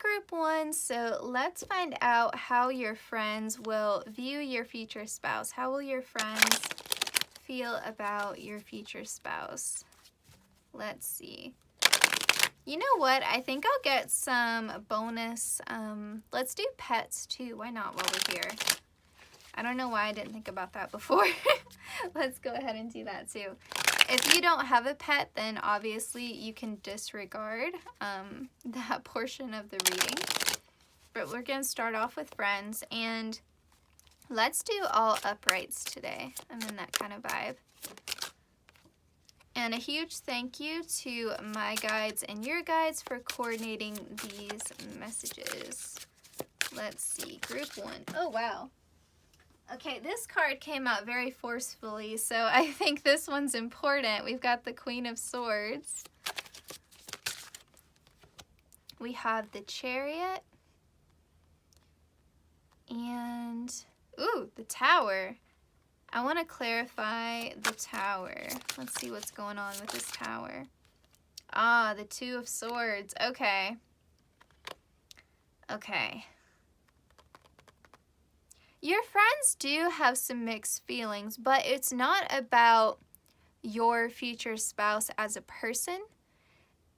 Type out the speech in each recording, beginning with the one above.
group one, so let's find out how your friends will view your future spouse. How will your friends feel about your future spouse? Let's see. You know what? I think I'll get some bonus. Let's do pets too. Why not while we're here? I don't know why I didn't think about that before. Let's go ahead and do that too. If you don't have a pet, then obviously you can disregard that portion of the reading. But we're going to start off with friends, and let's do all uprights today. I'm in that kind of vibe. And a huge thank you to my guides and your guides for coordinating these messages. Let's see, group one. Oh, wow. Okay, this card came out very forcefully, so I think this one's important. We've got the Queen of Swords. We have the Chariot. And, ooh, the Tower. I want to clarify the Tower. Let's see what's going on with this Tower. Ah, the Two of Swords. Okay. Okay. Your friends do have some mixed feelings, but it's not about your future spouse as a person.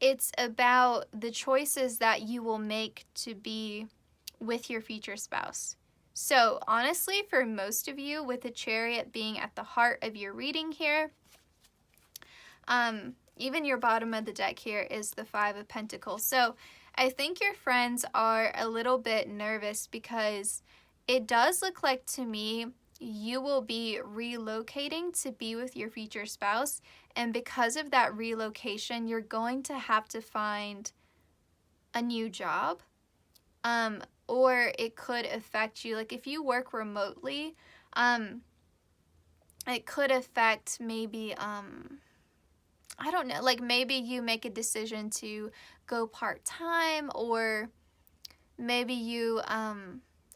It's about the choices that you will make to be with your future spouse. So honestly, for most of you, with the Chariot being at the heart of your reading here, even your bottom of the deck here is the Five of Pentacles. So I think your friends are a little bit nervous because it does look like to me you will be relocating to be with your future spouse, and because of that relocation, you're going to have to find a new job, or it could affect you. Like if you work remotely, it could affect maybe, I don't know, like maybe you make a decision to go part-time, or maybe you,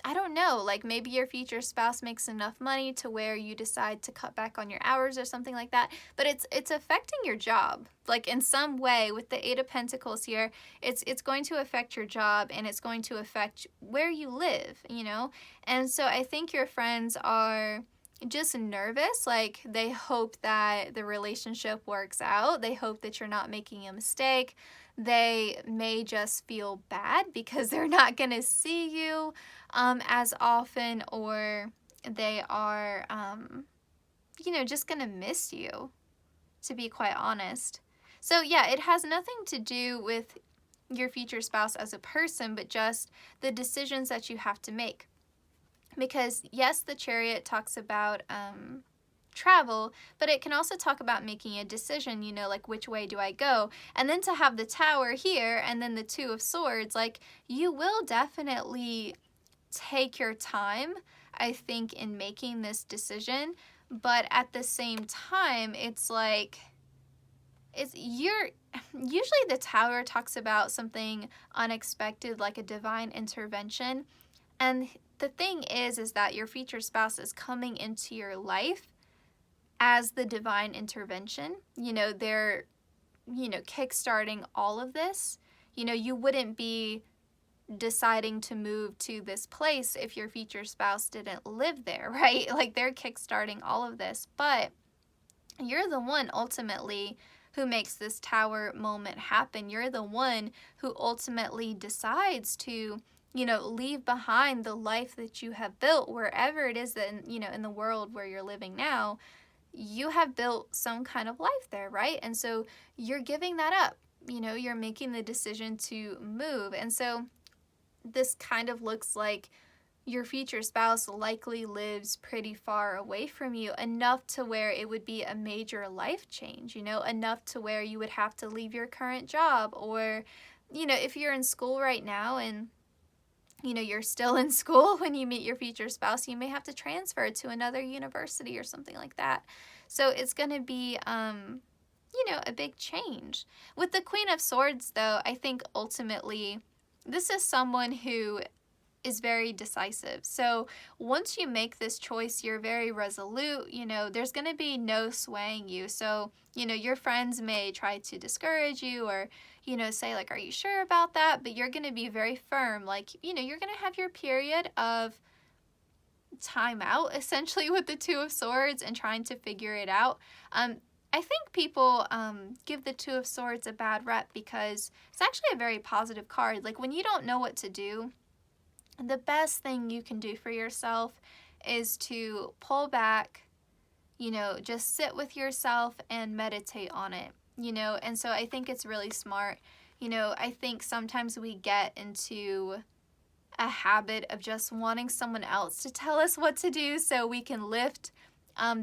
I don't know, like maybe your future spouse makes enough money to where you decide to cut back on your hours or something like that. But it's affecting your job, like in some way. With the Eight of Pentacles here, it's going to affect your job, and it's going to affect where you live, you know? And so I think your friends are just nervous. Like they hope that the relationship works out. They hope that you're not making a mistake. They may just feel bad because they're not going to see you as often, or they are, you know, just going to miss you, to be quite honest. So yeah, it has nothing to do with your future spouse as a person, but just the decisions that you have to make. Because yes, the Chariot talks about travel, but it can also talk about making a decision, you know, like which way do I go? And then to have the Tower here and then the Two of Swords, like you will definitely take your time, I think, in making this decision. But at the same time, it's like, usually the Tower talks about something unexpected, like a divine intervention. And the thing is that your future spouse is coming into your life as the divine intervention. You know, they're, you know, kickstarting all of this. You know, you wouldn't be deciding to move to this place if your future spouse didn't live there, right? Like they're kickstarting all of this, but you're the one ultimately who makes this Tower moment happen. You're the one who ultimately decides to, you know, leave behind the life that you have built wherever it is that, you know, in the world where you're living now. You have built some kind of life there, right? And so you're giving that up. You know, you're making the decision to move. And so this kind of looks like your future spouse likely lives pretty far away from you, enough to where it would be a major life change, you know, enough to where you would have to leave your current job. Or, you know, if you're in school right now and, you know, you're still in school when you meet your future spouse, you may have to transfer to another university or something like that. So it's going to be, you know, a big change. With the Queen of Swords, though, I think ultimately this is someone who is very decisive. So once you make this choice, you're very resolute. You know, there's going to be no swaying you. So, you know, your friends may try to discourage you or, you know, say like, are you sure about that? But you're going to be very firm. Like, you know, you're going to have your period of time out essentially with the Two of Swords and trying to figure it out. I think people give the Two of Swords a bad rep because it's actually a very positive card. Like when you don't know what to do, the best thing you can do for yourself is to pull back, you know, just sit with yourself and meditate on it, you know. And so I think it's really smart. You know, I think sometimes we get into a habit of just wanting someone else to tell us what to do so we can lift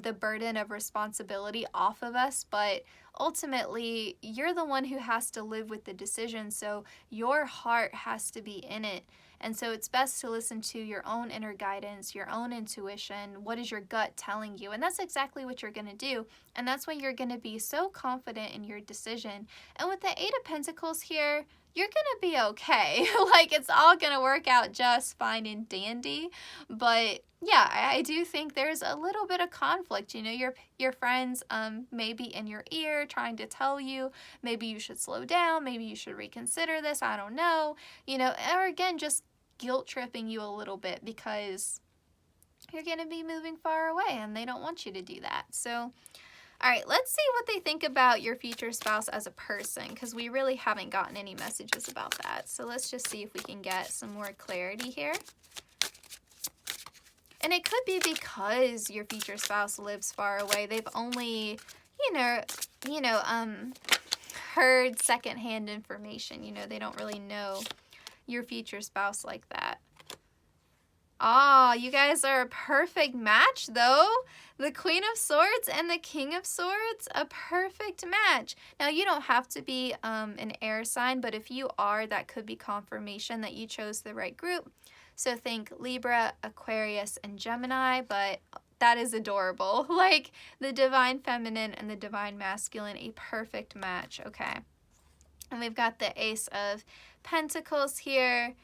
the burden of responsibility off of us, but ultimately you're the one who has to live with the decision, so your heart has to be in it. And so it's best to listen to your own inner guidance, your own intuition. What is your gut telling you? And that's exactly what you're going to do. And that's why you're going to be so confident in your decision. And with the Eight of Pentacles here, you're going to be okay. Like, it's all going to work out just fine and dandy. But yeah, I do think there's a little bit of conflict. You know, your friends may be in your ear trying to tell you, maybe you should slow down, maybe you should reconsider this, I don't know. You know, or again, just guilt tripping you a little bit because you're going to be moving far away and they don't want you to do that. So, all right, let's see what they think about your future spouse as a person, because we really haven't gotten any messages about that. So let's just see if we can get some more clarity here. And it could be because your future spouse lives far away. They've only, heard secondhand information. You know, they don't really know your future spouse like that. Ah, you guys are a perfect match, though. The Queen of Swords and the King of Swords, a perfect match. Now, you don't have to be an air sign, but if you are, that could be confirmation that you chose the right group. So think Libra, Aquarius, and Gemini, but that is adorable. Like the Divine Feminine and the Divine Masculine, a perfect match, okay? And we've got the Ace of Pentacles here.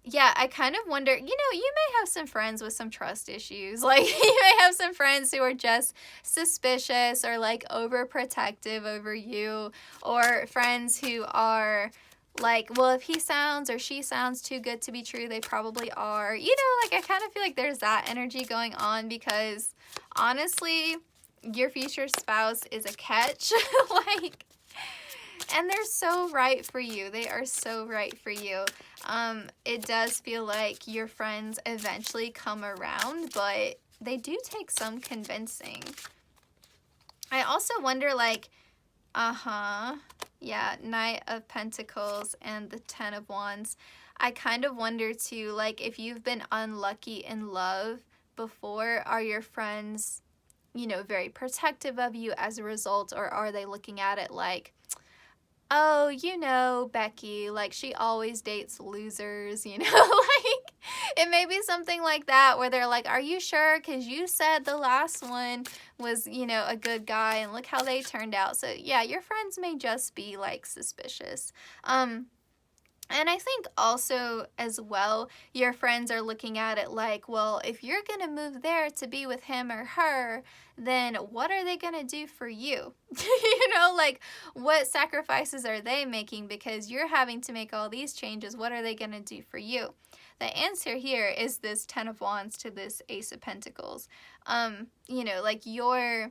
Yeah, I kind of wonder, you know, you may have some friends with some trust issues. Like, you may have some friends who are just suspicious or, like, overprotective over you. Or friends who are like, well, if he sounds or she sounds too good to be true, they probably are. You know, like, I kind of feel like there's that energy going on because, honestly, your future spouse is a catch. Like, and they're so right for you. They are so right for you. It does feel like your friends eventually come around, but they do take some convincing. I also wonder, like, yeah, Knight of Pentacles and the Ten of Wands. I kind of wonder, too, like, if you've been unlucky in love before, are your friends, you know, very protective of you as a result, or are they looking at it like, oh, you know, Becky, like, she always dates losers, you know, like, it may be something like that where they're like, are you sure? Because you said the last one was, you know, a good guy, and look how they turned out. So, yeah, your friends may just be, like, suspicious. And I think also, as well, your friends are looking at it like, well, if you're going to move there to be with him or her, then what are they going to do for you? You know, like, what sacrifices are they making? Because you're having to make all these changes. What are they going to do for you? The answer here is this Ten of Wands to this Ace of Pentacles. You know, like, your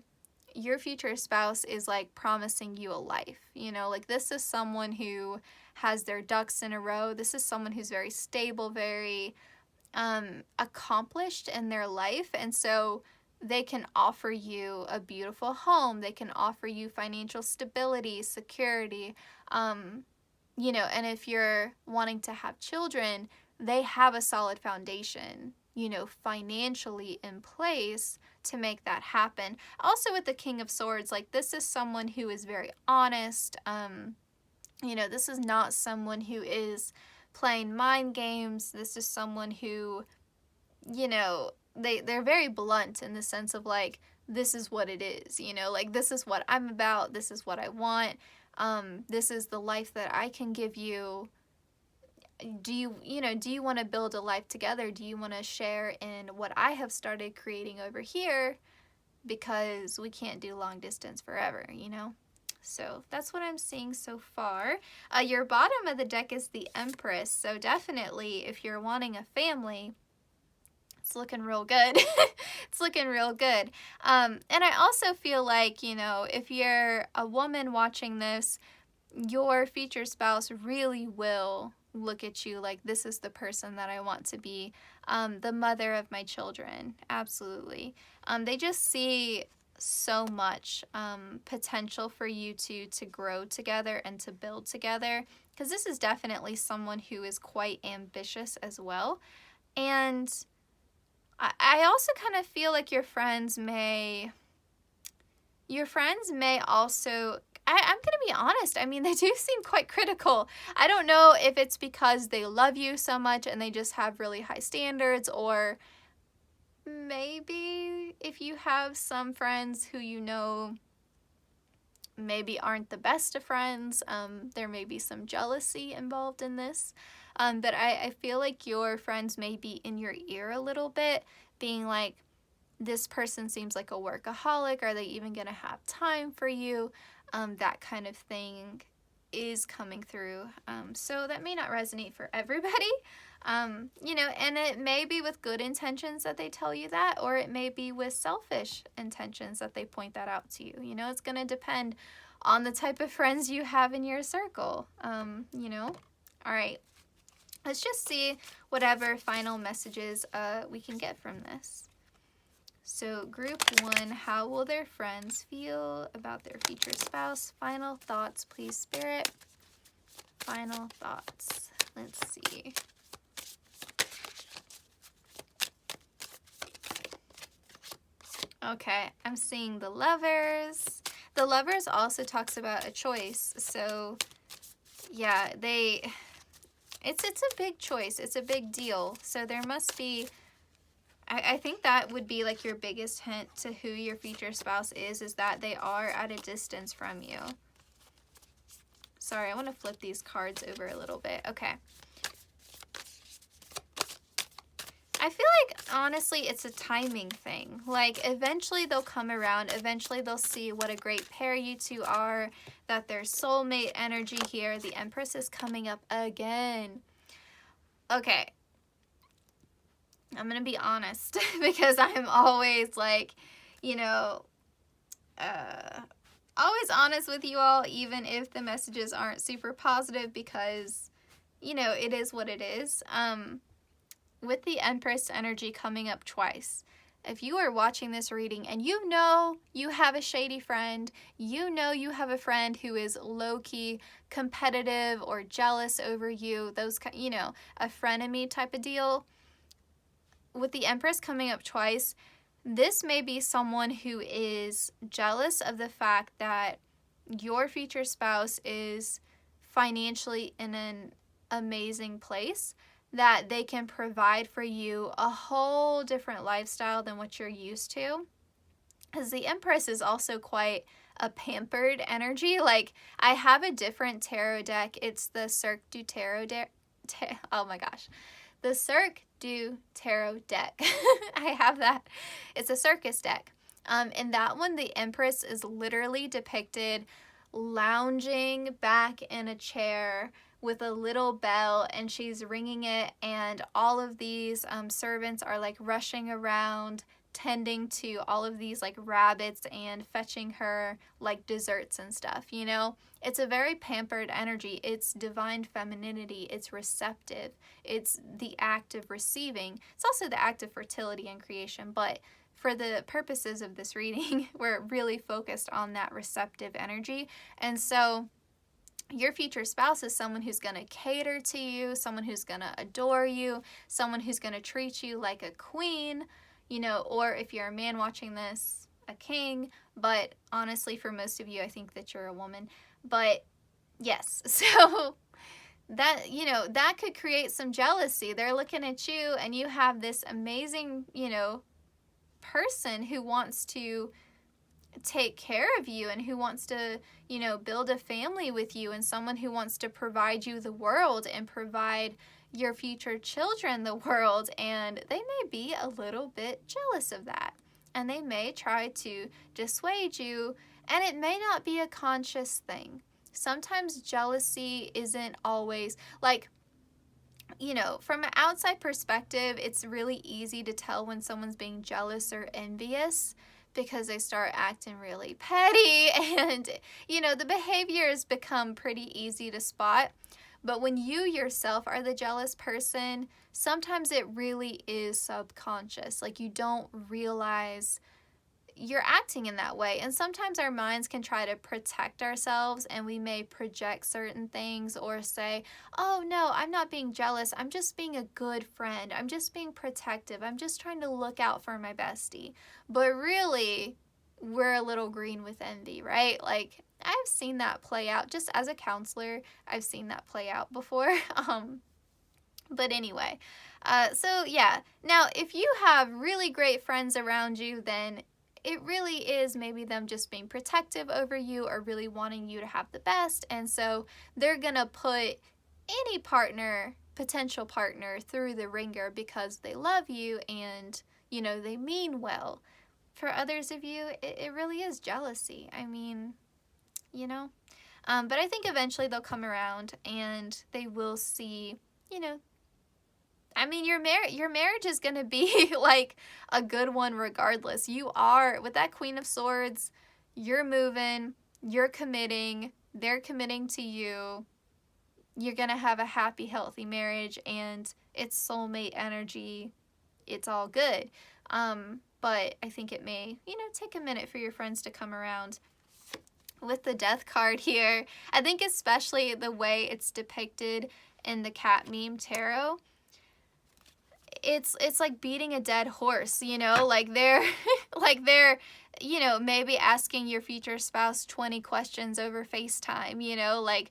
future spouse is, like, promising you a life. You know, like, this is someone who has their ducks in a row. This is someone who's very stable, very accomplished in their life. And so they can offer you a beautiful home. They can offer you financial stability, security. You know, and if you're wanting to have children, they have a solid foundation, you know, financially in place to make that happen. Also with the King of Swords, like, this is someone who is very honest. You know, this is not someone who is playing mind games. This is someone who, you know, they're very blunt in the sense of, like, this is what it is, you know, like, this is what I'm about. This is what I want. This is the life that I can give you. do you want to build a life together? Do you want to share in what I have started creating over here? Because we can't do long distance forever, you know? So that's what I'm seeing so far. Your bottom of the deck is the Empress. So definitely, if you're wanting a family, it's looking real good. It's looking real good. And I also feel like, you know, if you're a woman watching this, your future spouse really will look at you like, this is the person that I want to be, the mother of my children. Absolutely. They just see so much potential for you to grow together and to build together, because this is definitely someone who is quite ambitious as well. And I also kind of feel like your friends may also, I'm going to be honest, I mean, they do seem quite critical. I don't know if it's because they love you so much and they just have really high standards, or maybe if you have some friends who you know maybe aren't the best of friends, there may be some jealousy involved in this. But I feel like your friends may be in your ear a little bit, being like, this person seems like a workaholic. Are they even going to have time for you? That kind of thing is coming through. So that may not resonate for everybody. You know, and it may be with good intentions that they tell you that, or it may be with selfish intentions that they point that out to you. You know, it's going to depend on the type of friends you have in your circle. You know, all right. Let's just see whatever final messages we can get from this. So group 1, how will their friends feel about their future spouse? Final thoughts, please, Spirit. Final thoughts. Let's see. Okay, I'm seeing the Lovers. The Lovers also talks about a choice. So yeah, it's a big choice. It's a big deal. So there must be, I think that would be like your biggest hint to who your future spouse is that they are at a distance from you. Sorry, I want to flip these cards over a little bit. Okay. I feel like, honestly, it's a timing thing. Like, eventually they'll come around. Eventually they'll see what a great pair you two are, that there's soulmate energy here. The Empress is coming up again. Okay. I'm going to be honest because I'm always like, you know, always honest with you all, even if the messages aren't super positive, because, you know, it is what it is. With the Empress energy coming up twice, if you are watching this reading and you know you have a shady friend, you know you have a friend who is low-key competitive or jealous over you, those, you know, a frenemy type of deal, with the Empress coming up twice, this may be someone who is jealous of the fact that your future spouse is financially in an amazing place, that they can provide for you a whole different lifestyle than what you're used to. Because the Empress is also quite a pampered energy. Like, I have a different tarot deck. It's the Cirque du Tarot deck. Oh my gosh. The Cirque du Tarot deck. I have that. It's a circus deck. In that one, the Empress is literally depicted lounging back in a chair with a little bell, and she's ringing it, and all of these servants are like rushing around tending to all of these like rabbits and fetching her like desserts and stuff, you know? It's a very pampered energy. It's divine femininity. It's receptive. It's the act of receiving. It's also the act of fertility and creation, but for the purposes of this reading, we're really focused on that receptive energy. And so your future spouse is someone who's going to cater to you, someone who's going to adore you, someone who's going to treat you like a queen, you know, or if you're a man watching this, a king. But honestly, for most of you, I think that you're a woman. But yes, so that, you know, that could create some jealousy. They're looking at you and you have this amazing, you know, person who wants to take care of you and who wants to, you know, build a family with you, and someone who wants to provide you the world and provide your future children the world, and they may be a little bit jealous of that, and they may try to dissuade you, and it may not be a conscious thing. Sometimes jealousy isn't always like, you know, from an outside perspective, it's really easy to tell when someone's being jealous or envious because they start acting really petty and, you know, the behaviors become pretty easy to spot. But when you yourself are the jealous person, sometimes it really is subconscious. Like, you don't realize you're acting in that way. And sometimes our minds can try to protect ourselves, and we may project certain things or say, oh no, I'm not being jealous. I'm just being a good friend. I'm just being protective. I'm just trying to look out for my bestie. But really, we're a little green with envy, right? Like, I've seen that play out. Just as a counselor, I've seen that play out before. But anyway, so yeah. Now, if you have really great friends around you, then it really is maybe them just being protective over you or really wanting you to have the best. And so they're going to put any partner, potential partner, through the ringer because they love you and, you know, they mean well. For others of you, it really is jealousy. I mean, you know. But I think eventually they'll come around and they will see, you know, I mean, your marriage is going to be like a good one regardless. You are, with that Queen of Swords, you're moving, you're committing, they're committing to you. You're going to have a happy, healthy marriage, and it's soulmate energy. It's all good. But I think it may, you know, take a minute for your friends to come around. With the Death card here, I think especially the way it's depicted in the cat meme tarot, it's like beating a dead horse, you know, like they're you know, maybe asking your future spouse 20 questions over FaceTime, you know, like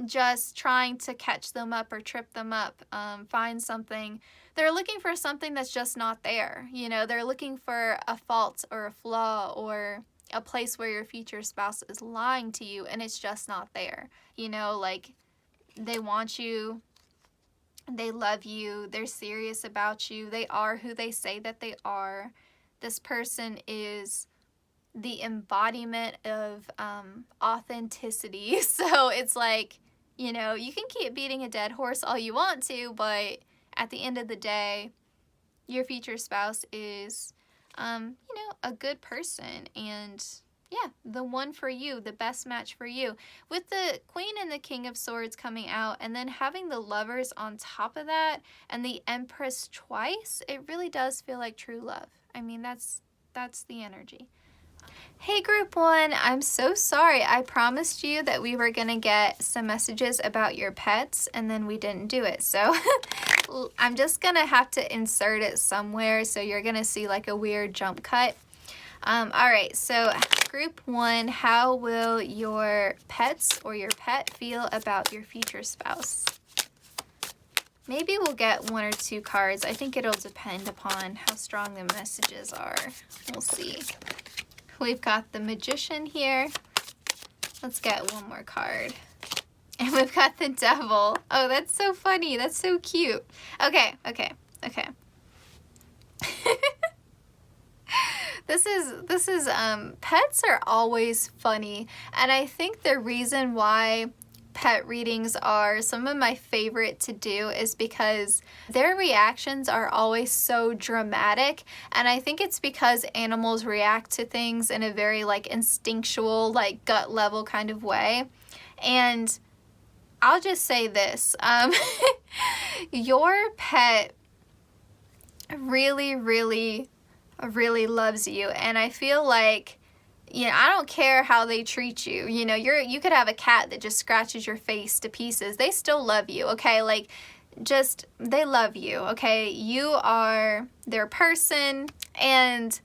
just trying to catch them up or trip them up, find something. They're looking for something that's just not there, you know, they're looking for a fault or a flaw or a place where your future spouse is lying to you and it's just not there, you know, like they want you. They love you. They're serious about you. They are who they say that they are. This person is the embodiment of authenticity. So it's like, you know, you can keep beating a dead horse all you want to, but at the end of the day, your future spouse is, you know, a good person and, yeah, the one for you, the best match for you. With the Queen and the King of Swords coming out and then having the Lovers on top of that and the Empress twice, it really does feel like true love. I mean, that's the energy. Hey Group 1, I'm so sorry. I promised you that we were going to get some messages about your pets and then we didn't do it. So I'm just going to have to insert it somewhere, so you're going to see like a weird jump cut. All right, so Group 1, how will your pets or your pet feel about your future spouse? Maybe we'll get 1 or 2 cards. I think it'll depend upon how strong the messages are. We'll see. We've got the Magician here. Let's get 1 more card. And we've got the Devil. Oh, that's so funny. That's so cute. Okay. This is pets are always funny, and I think the reason why pet readings are some of my favorite to do is because their reactions are always so dramatic, and I think it's because animals react to things in a very like instinctual, like gut level kind of way. And I'll just say this, your pet really loves you, and I feel like, you know, I don't care how they treat you. You know, you could have a cat that just scratches your face to pieces. They still love you, okay? Like, just, they love you, okay? You are their person, and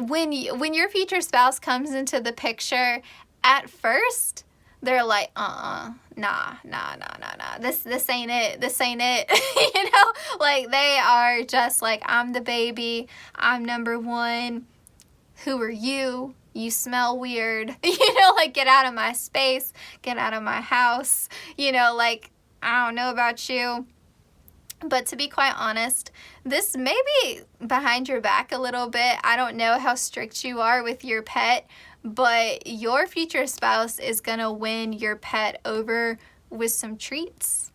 when your future spouse comes into the picture, at first, they're like, nah, this ain't it, you know, like, they are just like, I'm the baby, I'm number one, who are you? You smell weird. You know, like, get out of my space, get out of my house. You know, like, I don't know about you. But to be quite honest, this may be behind your back a little bit. I don't know how strict you are with your pet, but your future spouse is gonna win your pet over with some treats.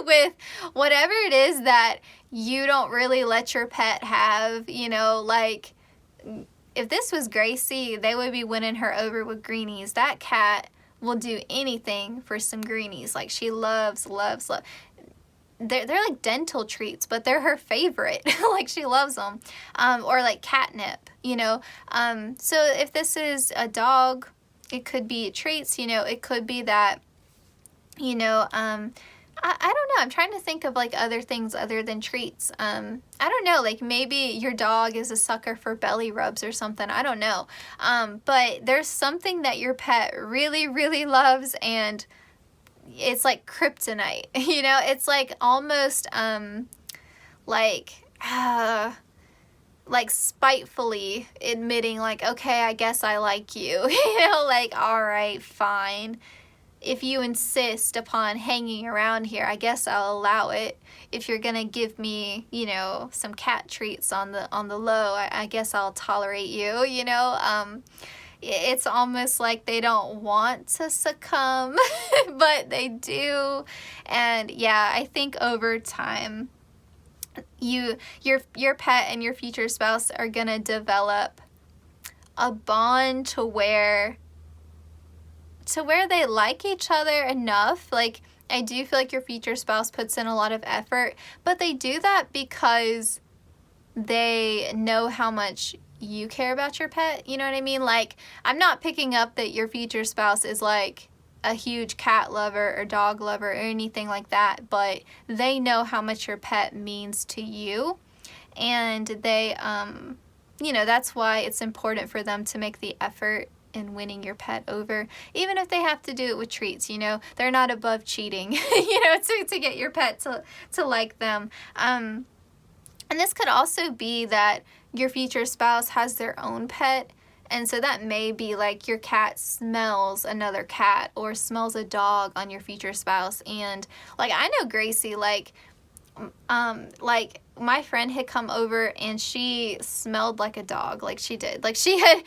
With whatever it is that you don't really let your pet have, you know, like, if this was Gracie, they would be winning her over with greenies. That cat will do anything for some greenies. Like, she loves. They're like dental treats, but they're her favorite. Like, she loves them. Or like catnip, you know. So if this is a dog, it could be treats, you know. It could be that, you know, I don't know. I'm trying to think of like other things other than treats. I don't know. Like, maybe your dog is a sucker for belly rubs or something. I don't know. But there's something that your pet really, really loves, and it's like kryptonite. You know, it's like almost like spitefully admitting, like, okay, I guess I like you. You know, like, all right, fine. If you insist upon hanging around here, I guess I'll allow it. If you're gonna give me, you know, some cat treats on the low, I guess I'll tolerate you, you know. It's almost like they don't want to succumb, but they do. And yeah, I think over time, your pet and your future spouse are gonna develop a bond to where they like each other enough. Like, I do feel like your future spouse puts in a lot of effort, but they do that because they know how much you care about your pet. You know what I mean? Like, I'm not picking up that your future spouse is like a huge cat lover or dog lover or anything like that, but they know how much your pet means to you, and they, you know, that's why it's important for them to make the effort in winning your pet over, even if they have to do it with treats. You know, they're not above cheating, you know, to get your pet to like them. And this could also be that your future spouse has their own pet, and so that may be like your cat smells another cat or smells a dog on your future spouse. And like, I know Gracie, like my friend had come over and she smelled like a dog. Like, she did. Like, she had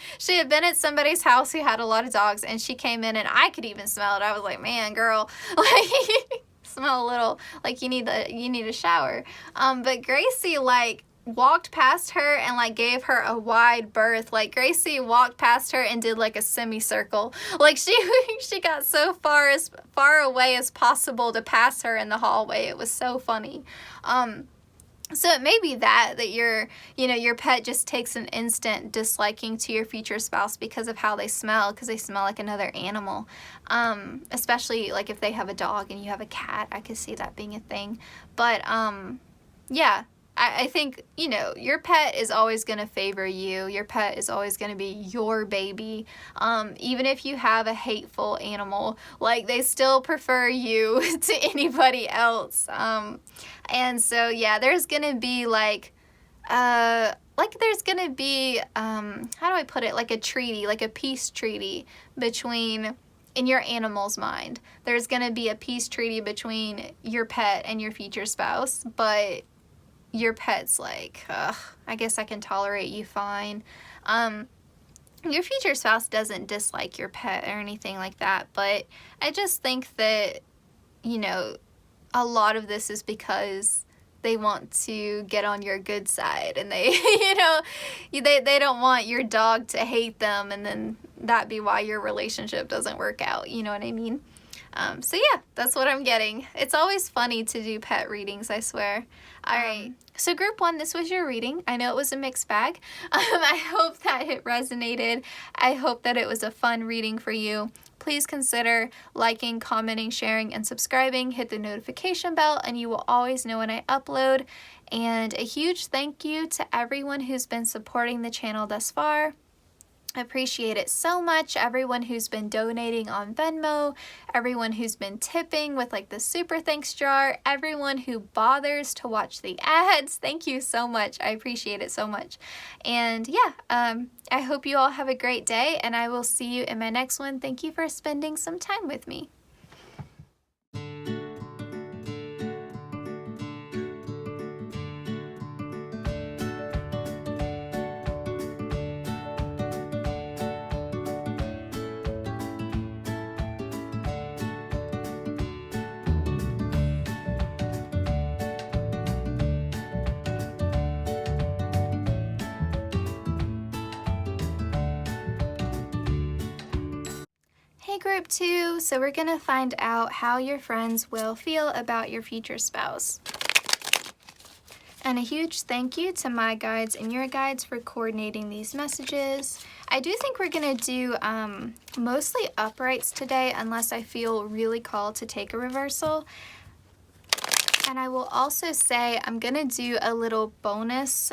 been at somebody's house who had a lot of dogs, and she came in and I could even smell it. I was like, man, girl, like, smell a little like you need a shower. But Gracie, like, walked past her and like gave her a wide berth. Like, Gracie walked past her and did like a semicircle. Like, she got so far away as possible to pass her in the hallway. It was so funny. So it may be that your pet just takes an instant disliking to your future spouse because of how they smell, because they smell like another animal. Especially like if they have a dog and you have a cat, I could see that being a thing. But yeah, I think, you know, your pet is always going to favor you. Your pet is always going to be your baby. Even if you have a hateful animal, like, they still prefer you to anybody else. And so, yeah, there's going to be there's going to be, how do I put it? Like a treaty, like a peace treaty between, in your animal's mind, there's going to be a peace treaty between your pet and your future spouse, but your pet's like, ugh, I guess I can tolerate you fine. Your future spouse doesn't dislike your pet or anything like that, but I just think that, you know, a lot of this is because they want to get on your good side, and they, you know, they don't want your dog to hate them, and then that be why your relationship doesn't work out. You know what I mean? So yeah, that's what I'm getting. It's always funny to do pet readings, I swear. All right, so group 1, this was your reading. I know it was a mixed bag. I hope that it resonated. I hope that it was a fun reading for you. Please consider liking, commenting, sharing, and subscribing. Hit the notification bell, and you will always know when I upload. And a huge thank you to everyone who's been supporting the channel thus far. I appreciate it so much. Everyone who's been donating on Venmo, everyone who's been tipping with like the SuperThanks jar, everyone who bothers to watch the ads. Thank you so much. I appreciate it so much. And yeah, I hope you all have a great day, and I will see you in my next one. Thank you for spending some time with me. Hey group 2, so we're gonna find out how your friends will feel about your future spouse. And a huge thank you to my guides and your guides for coordinating these messages. I do think we're gonna do mostly uprights today unless I feel really called to take a reversal. And I will also say I'm gonna do a little bonus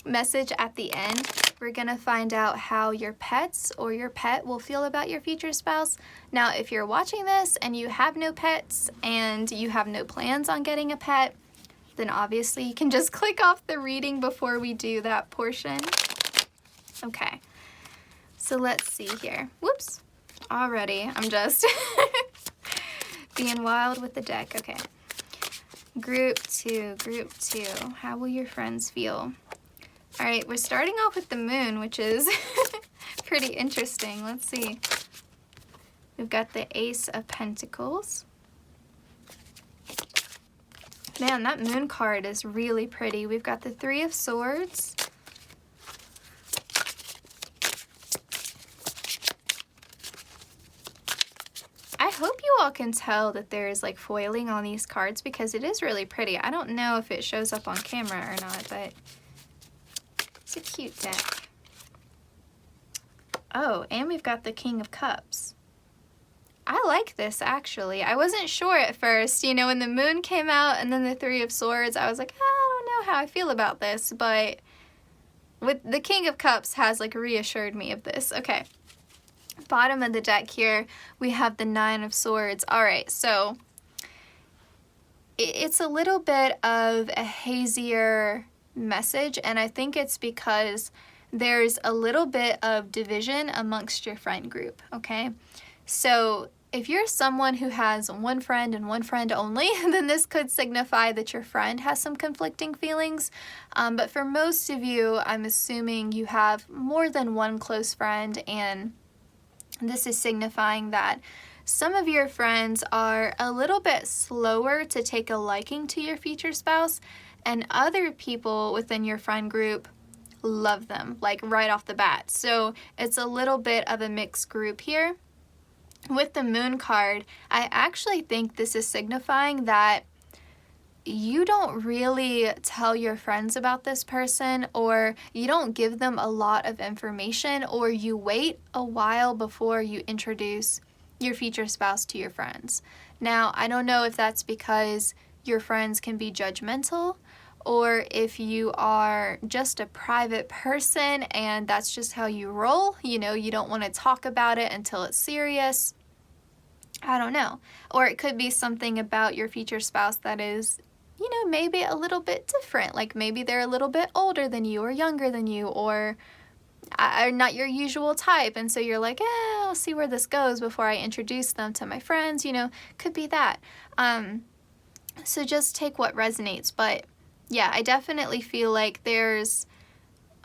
message at the end. We're gonna find out how your pets or your pet will feel about your future spouse. Now, if you're watching this and you have no pets and you have no plans on getting a pet, then obviously you can just click off the reading before we do that portion. Okay, so let's see here. Whoops, already I'm just being wild with the deck. Okay, group 2, how will your friends feel? All right, we're starting off with the moon, which is pretty interesting. Let's see. We've got the Ace of Pentacles. Man, that moon card is really pretty. We've got the Three of Swords. I hope you all can tell that there's like foiling on these cards because it is really pretty. I don't know if it shows up on camera or not, but it's a cute deck. Oh, and we've got the King of Cups. I like this actually. I wasn't sure at first, you know, when the moon came out and then the Three of Swords, I was like, I don't know how I feel about this, but with the King of Cups has like reassured me of this. Okay, bottom of the deck here, we have the Nine of Swords. All right, so it's a little bit of a hazier message, and I think it's because there's a little bit of division amongst your friend group, okay? So if you're someone who has one friend and one friend only, then this could signify that your friend has some conflicting feelings. But for most of you, I'm assuming you have more than one close friend, and this is signifying that some of your friends are a little bit slower to take a liking to your future spouse, and other people within your friend group love them, like right off the bat. So it's a little bit of a mixed group here. With the moon card, I actually think this is signifying that you don't really tell your friends about this person, or you don't give them a lot of information, or you wait a while before you introduce your future spouse to your friends. Now, I don't know if that's because your friends can be judgmental, or if you are just a private person and that's just how you roll, you know, you don't want to talk about it until it's serious. I don't know. Or it could be something about your future spouse that is, you know, maybe a little bit different. Like maybe they're a little bit older than you or younger than you, or are not your usual type, and so you're like, I'll see where this goes before I introduce them to my friends, you know, could be that. So just take what resonates. But yeah, I definitely feel like there's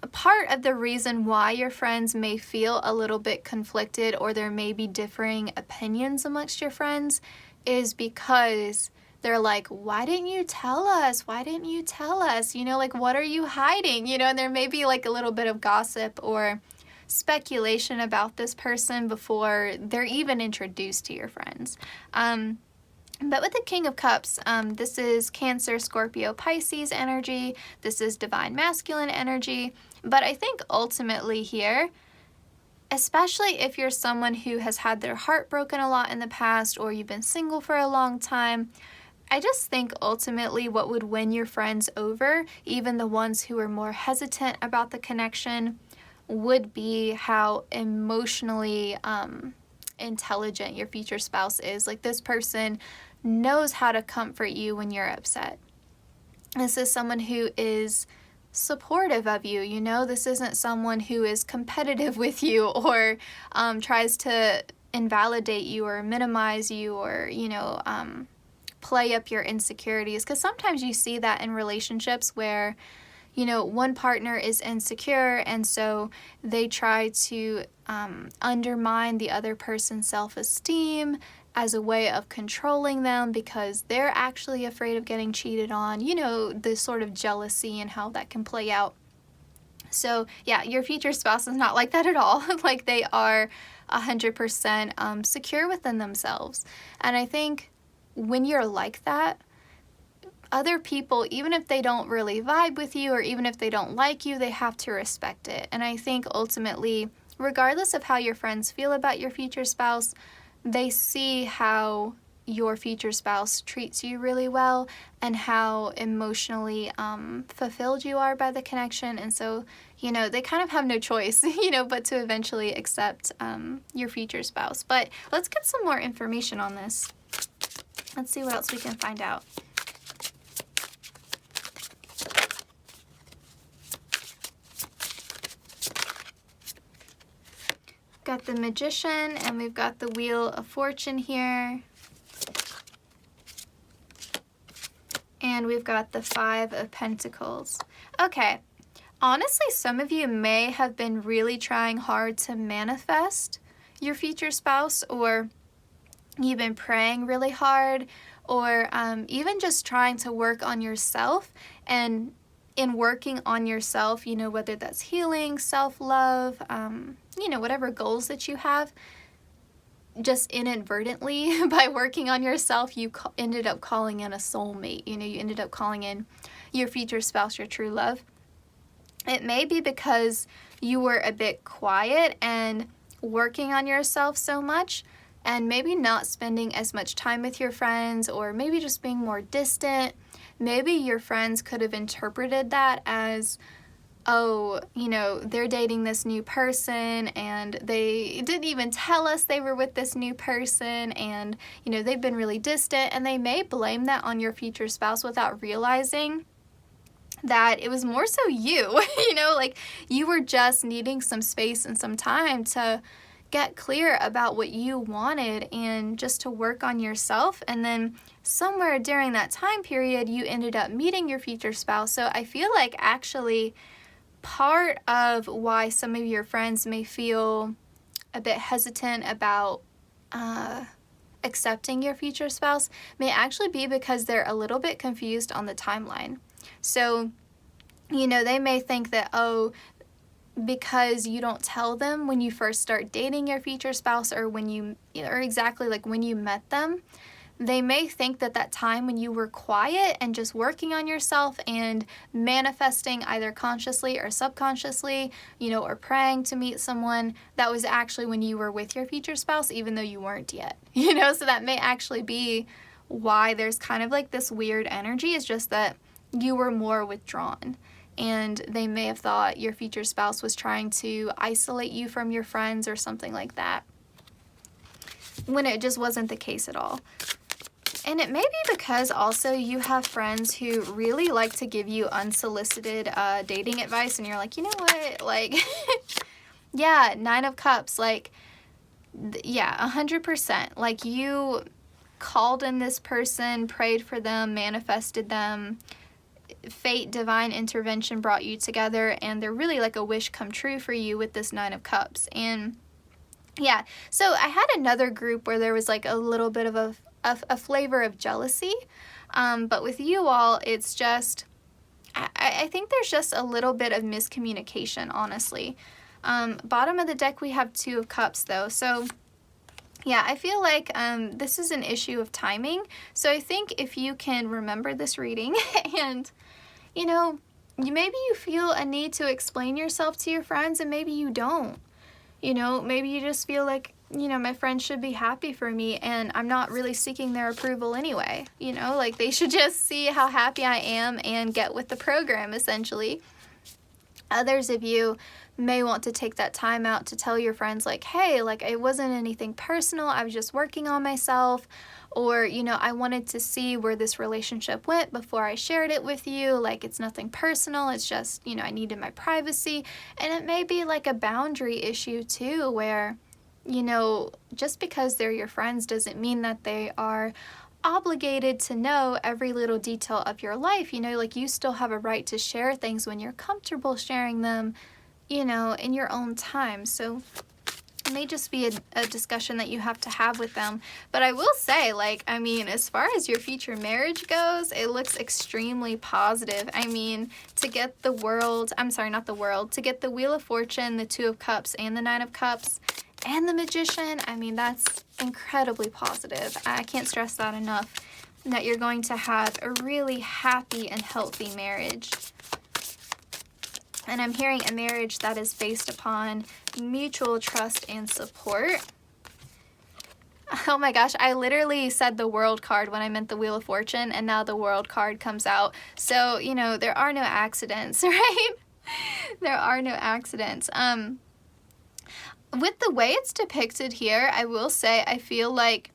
a part of the reason why your friends may feel a little bit conflicted, or there may be differing opinions amongst your friends, is because they're like, why didn't you tell us? Why didn't you tell us? You know, like, what are you hiding? You know, and there may be like a little bit of gossip or speculation about this person before they're even introduced to your friends. But with the King of Cups, this is Cancer, Scorpio, Pisces energy. This is divine masculine energy. But I think ultimately here, especially if you're someone who has had their heart broken a lot in the past, or you've been single for a long time, I just think ultimately what would win your friends over, even the ones who are more hesitant about the connection, would be how emotionally intelligent your future spouse is. Like, this person knows how to comfort you when you're upset. This is someone who is supportive of you, you know? This isn't someone who is competitive with you or tries to invalidate you or minimize you or, you know, play up your insecurities. Because sometimes you see that in relationships where, you know, one partner is insecure and so they try to undermine the other person's self-esteem as a way of controlling them because they're actually afraid of getting cheated on. You know, the sort of jealousy and how that can play out. So yeah, your future spouse is not like that at all. Like, they are 100% secure within themselves. And I think when you're like that, other people, even if they don't really vibe with you or even if they don't like you, they have to respect it. And I think ultimately, regardless of how your friends feel about your future spouse, they see how your future spouse treats you really well and how emotionally fulfilled you are by the connection. And so, you know, they kind of have no choice, you know, but to eventually accept your future spouse. But let's get some more information on this. Let's see what else we can find out. Got the Magician, and we've got the Wheel of Fortune here. And we've got the Five of Pentacles. Okay, honestly, some of you may have been really trying hard to manifest your future spouse, or you've been praying really hard, or even just trying to work on yourself. And in working on yourself, you know, whether that's healing, self-love, you know, whatever goals that you have, just inadvertently by working on yourself, you ended up calling in a soulmate. You know, you ended up calling in your future spouse, your true love. It may be because you were a bit quiet and working on yourself so much, and maybe not spending as much time with your friends, or maybe just being more distant. Maybe your friends could have interpreted that as, oh, you know, they're dating this new person and they didn't even tell us they were with this new person, and, you know, they've been really distant, and they may blame that on your future spouse without realizing that it was more so you, you know, like you were just needing some space and some time to get clear about what you wanted and just to work on yourself. And then somewhere during that time period, you ended up meeting your future spouse. So I feel like actually part of why some of your friends may feel a bit hesitant about accepting your future spouse may actually be because they're a little bit confused on the timeline. So, you know, they may think that, oh, because you don't tell them when you first start dating your future spouse, or when you, or exactly like when you met them, they may think that that time when you were quiet and just working on yourself and manifesting either consciously or subconsciously, you know, or praying to meet someone, that was actually when you were with your future spouse, even though you weren't yet, you know. So that may actually be why there's kind of like this weird energy. Is just that you were more withdrawn, and they may have thought your future spouse was trying to isolate you from your friends or something like that, when it just wasn't the case at all. And it may be because also you have friends who really like to give you unsolicited dating advice, and you're like, you know what, like, yeah, 9 of Cups, like, yeah, 100%. Like, you called in this person, prayed for them, manifested them, fate, divine intervention brought you together, and they're really like a wish come true for you with this 9 of Cups. And yeah, so I had another group where there was like a little bit of a flavor of jealousy, but with you all, it's just, I think there's just a little bit of miscommunication, honestly. Bottom of the deck, we have 2 of Cups though, so yeah, I feel like this is an issue of timing. So I think if you can remember this reading and, you know, maybe you feel a need to explain yourself to your friends, and maybe you don't. You know, maybe you just feel like, you know, my friends should be happy for me and I'm not really seeking their approval anyway. You know, like they should just see how happy I am and get with the program, essentially. Others of you may want to take that time out to tell your friends like, hey, like it wasn't anything personal, I was just working on myself, or, you know, I wanted to see where this relationship went before I shared it with you, like it's nothing personal, it's just, you know, I needed my privacy. And it may be like a boundary issue too, where, you know, just because they're your friends doesn't mean that they are obligated to know every little detail of your life. You know, like you still have a right to share things when you're comfortable sharing them, you know, in your own time. So it may just be a discussion that you have to have with them. But I will say, like, I mean, as far as your future marriage goes, it looks extremely positive. I mean, to get the world, I'm sorry, not the world, to get the Wheel of Fortune, the Two of Cups, and the Nine of Cups, and the Magician, I mean, that's incredibly positive. I can't stress that enough, that you're going to have a really happy and healthy marriage. And I'm hearing a marriage that is based upon mutual trust and support. Oh my gosh, I literally said the World card when I meant the Wheel of Fortune, and now the World card comes out. So, you know, there are no accidents, right? There are no accidents. With the way it's depicted here, I will say I feel like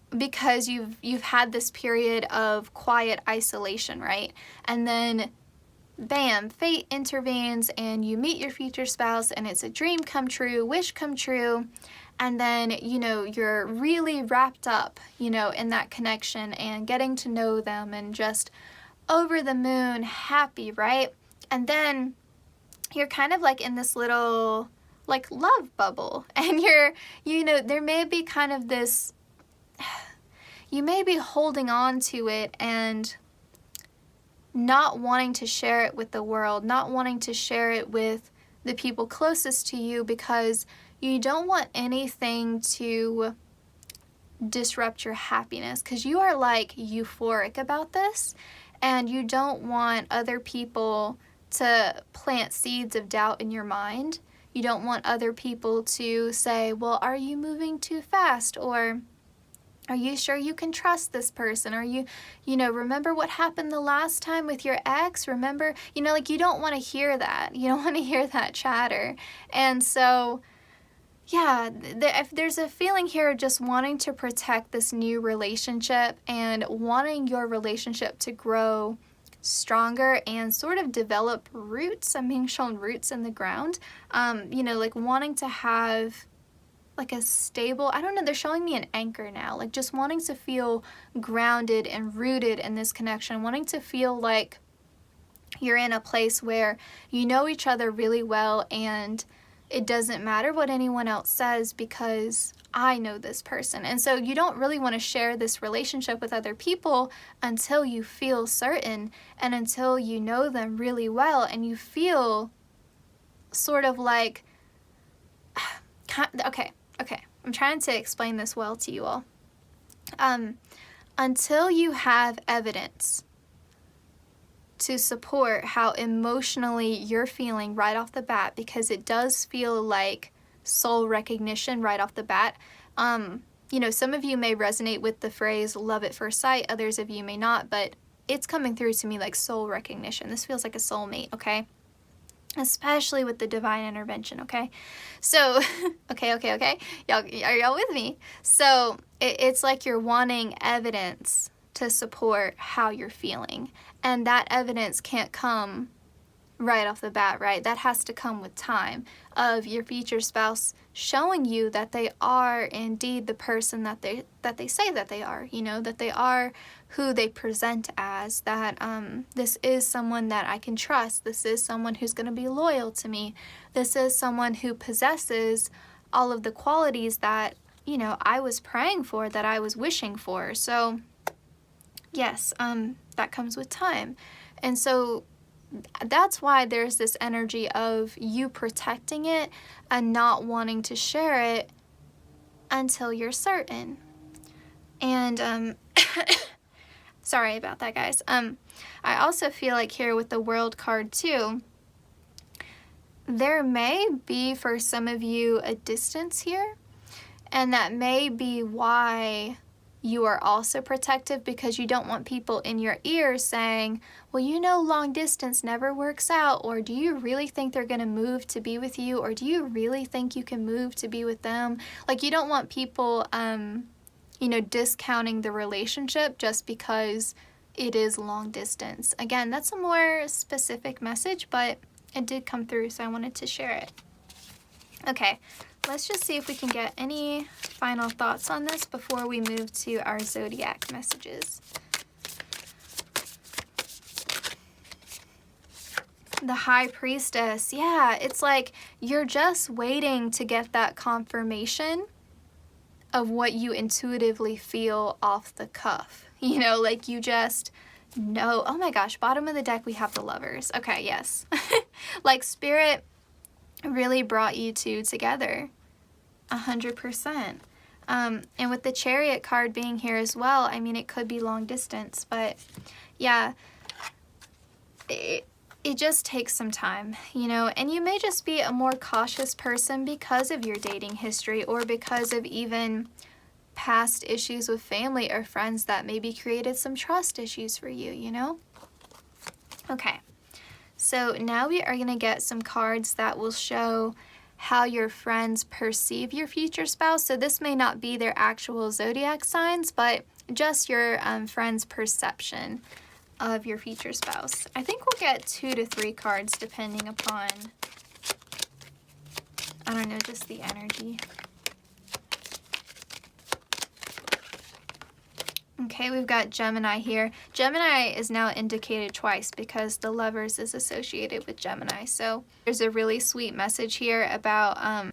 because you've had this period of quiet isolation, right? And then bam, fate intervenes and you meet your future spouse and it's a dream come true, wish come true. And then, you know, you're really wrapped up, you know, in that connection and getting to know them and just over the moon, happy, right? And then you're kind of like in this little like love bubble, and you know, there may be kind of this, you may be holding on to it and not wanting to share it with the world, not wanting to share it with the people closest to you, because you don't want anything to disrupt your happiness, because you are like euphoric about this and you don't want other people to plant seeds of doubt in your mind. You don't want other people to say, well, are you moving too fast? Or are you sure you can trust this person? Are you know, remember what happened the last time with your ex? Remember, you know, like you don't want to hear that. You don't want to hear that chatter. And so, yeah, if there's a feeling here of just wanting to protect this new relationship and wanting your relationship to grow stronger and sort of develop roots. I'm being shown roots in the ground. You know, like wanting to have like a stable, I don't know, they're showing me an anchor now, like just wanting to feel grounded and rooted in this connection, wanting to feel like you're in a place where you know each other really well and it doesn't matter what anyone else says because I know this person. And so you don't really want to share this relationship with other people until you feel certain and until you know them really well and you feel sort of like, okay, I'm trying to explain this well to you all. Until you have evidence to support how emotionally you're feeling right off the bat, because it does feel like soul recognition right off the bat. You know, some of you may resonate with the phrase love at first sight, others of you may not, but it's coming through to me like soul recognition. This feels like a soulmate, okay? Especially with the divine intervention, okay? So, okay. Are y'all with me? So, it's like you're wanting evidence to support how you're feeling. And that evidence can't come right off the bat, right? That has to come with time of your future spouse showing you that they are indeed the person that they say that they are, you know, that they are who they present as, that this is someone that I can trust, this is someone who's going to be loyal to me, this is someone who possesses all of the qualities that, you know, I was praying for, that I was wishing for. So yes, that comes with time. And so that's why there's this energy of you protecting it and not wanting to share it until you're certain. And sorry about that, guys. I also feel like here with the World card too, there may be for some of you a distance here, and that may be why you are also protective because you don't want people in your ears saying, well, you know, long distance never works out, or do you really think they're going to move to be with you, or do you really think you can move to be with them? Like, you don't want people, you know, discounting the relationship just because it is long distance. Again, that's a more specific message, but it did come through, so I wanted to share it. Okay, let's just see if we can get any final thoughts on this before we move to our zodiac messages. The High Priestess. Yeah, it's like you're just waiting to get that confirmation of what you intuitively feel off the cuff. You know, like you just know. Oh my gosh, bottom of the deck we have the Lovers. Okay, yes. Like Spirit really brought you two together. 100%. And with the Chariot card being here as well, I mean, it could be long distance, but yeah, it just takes some time, you know, and you may just be a more cautious person because of your dating history or because of even past issues with family or friends that maybe created some trust issues for you, you know? Okay, so now we are going to get some cards that will show how your friends perceive your future spouse. So this may not be their actual zodiac signs, but just your friend's perception of your future spouse. I think we'll get 2 to 3 cards depending upon, I don't know, just the energy. Okay, we've got Gemini here. Gemini is now indicated twice because the Lovers is associated with Gemini. So there's a really sweet message here about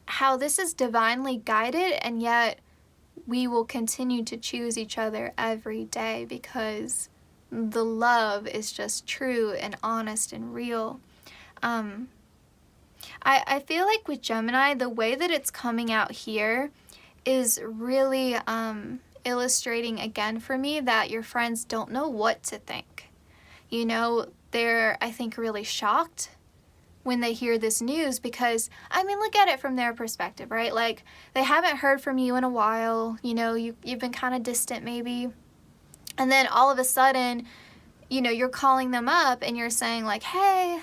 how this is divinely guided, and yet we will continue to choose each other every day because the love is just true and honest and real. I feel like with Gemini, the way that it's coming out here is really illustrating again for me that your friends don't know what to think. You know, they're, I think, really shocked when they hear this news because, I mean, look at it from their perspective, right? Like, they haven't heard from you in a while, you know, you've been kind of distant maybe, and then all of a sudden, you know, you're calling them up and you're saying like, hey,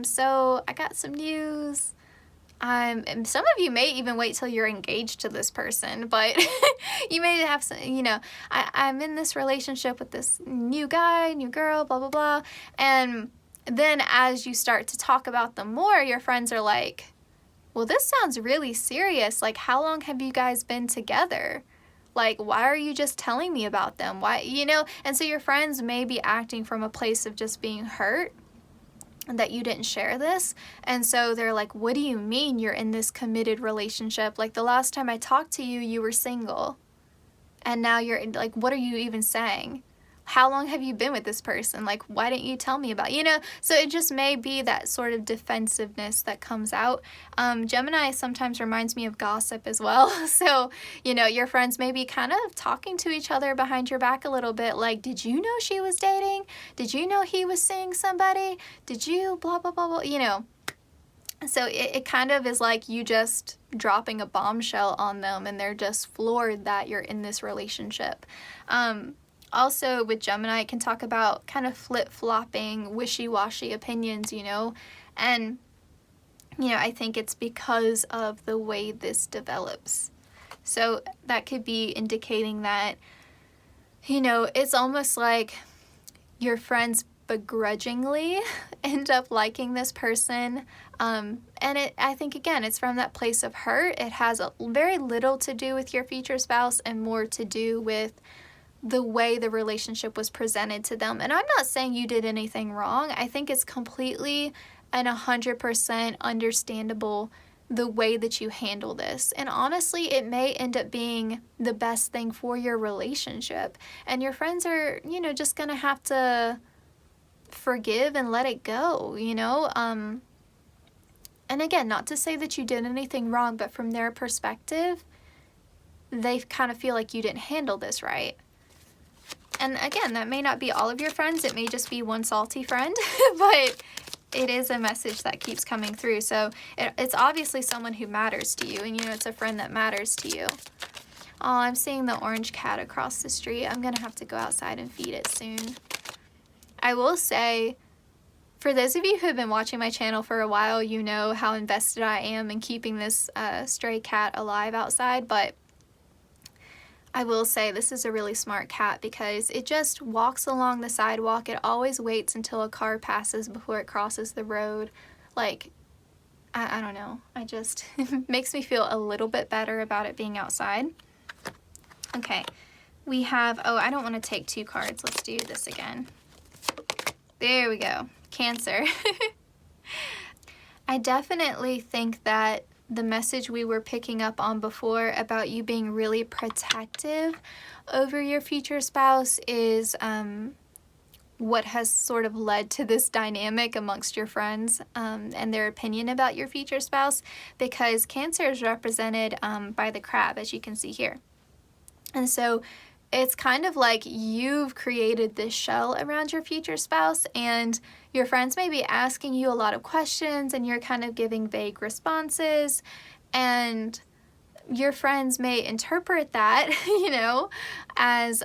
so I got some news. And some of you may even wait till you're engaged to this person, but you may have some, you know, I'm in this relationship with this new guy, new girl, blah, blah, blah. And then as you start to talk about them more, your friends are like, well, this sounds really serious. Like, how long have you guys been together? Like, why are you just telling me about them? Why, you know? And so your friends may be acting from a place of just being hurt that you didn't share this, and so they're like, what do you mean you're in this committed relationship? Like, the last time I talked to you, you were single, and now you're like, what are you even saying? How long have you been with this person? Like, why didn't you tell me about, you know? So it just may be that sort of defensiveness that comes out. Gemini sometimes reminds me of gossip as well. So, you know, your friends may be kind of talking to each other behind your back a little bit. Like, did you know she was dating? Did you know he was seeing somebody? Did you blah, blah, blah, blah, you know? So it kind of is like you just dropping a bombshell on them and they're just floored that you're in this relationship. Also, with Gemini, it can talk about kind of flip-flopping, wishy-washy opinions, you know, and, you know, I think it's because of the way this develops. So that could be indicating that, you know, it's almost like your friends begrudgingly end up liking this person, and I think, again, it's from that place of hurt. It has very little to do with your future spouse and more to do with the way the relationship was presented to them. And I'm not saying you did anything wrong. I think it's completely and 100% understandable the way that you handle this. And honestly, it may end up being the best thing for your relationship. And your friends are, you know, just gonna have to forgive and let it go, you know? And again, not to say that you did anything wrong, but from their perspective, they kind of feel like you didn't handle this right. And again, that may not be all of your friends. It may just be one salty friend, but it is a message that keeps coming through. So it's obviously someone who matters to you, and, you know, it's a friend that matters to you. Oh, I'm seeing the orange cat across the street. I'm gonna have to go outside and feed it soon. I will say, for those of you who have been watching my channel for a while, you know how invested I am in keeping this stray cat alive outside, but I will say this is a really smart cat because it just walks along the sidewalk. It always waits until a car passes before it crosses the road. Like, I don't know. It makes me feel a little bit better about it being outside. Okay, we have, oh, I don't want to take 2 cards. Let's do this again. There we go. Cancer. I definitely think that the message we were picking up on before about you being really protective over your future spouse is what has sort of led to this dynamic amongst your friends and their opinion about your future spouse, because Cancer is represented by the crab, as you can see here. And so it's kind of like you've created this shell around your future spouse, and your friends may be asking you a lot of questions and you're kind of giving vague responses, and your friends may interpret that, you know, as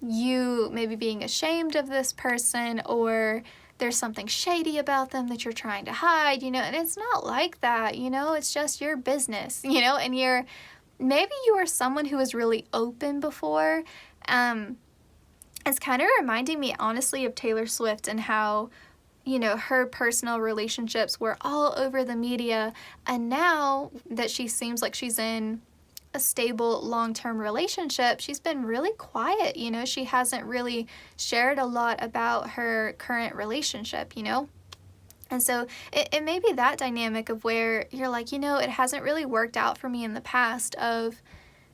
you maybe being ashamed of this person, or there's something shady about them that you're trying to hide, you know, and it's not like that, you know, it's just your business, you know, and maybe you were someone who was really open before. It's kind of reminding me, honestly, of Taylor Swift and how, you know, her personal relationships were all over the media, and now that she seems like she's in a stable long-term relationship, she's been really quiet, you know, she hasn't really shared a lot about her current relationship, you know. And so it may be that dynamic of where you're like, you know, it hasn't really worked out for me in the past of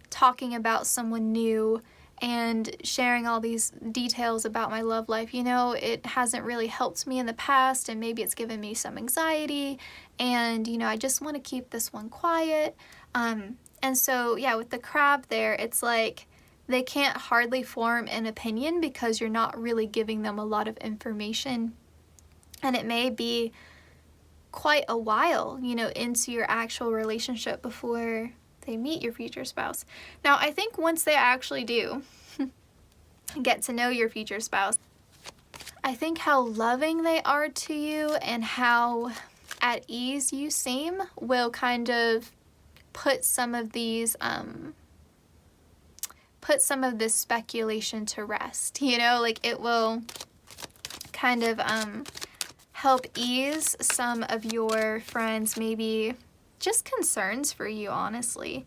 talking about someone new and sharing all these details about my love life. You know, it hasn't really helped me in the past, and maybe it's given me some anxiety, and, you know, I just want to keep this one quiet. And so, yeah, with the crab there, it's like they can't hardly form an opinion because you're not really giving them a lot of information. And it may be quite a while, you know, into your actual relationship before they meet your future spouse. Now, I think once they actually do get to know your future spouse, I think how loving they are to you and how at ease you seem will kind of put some of these, put some of this speculation to rest, you know, like it will kind of, help ease some of your friends' maybe just concerns for you, honestly.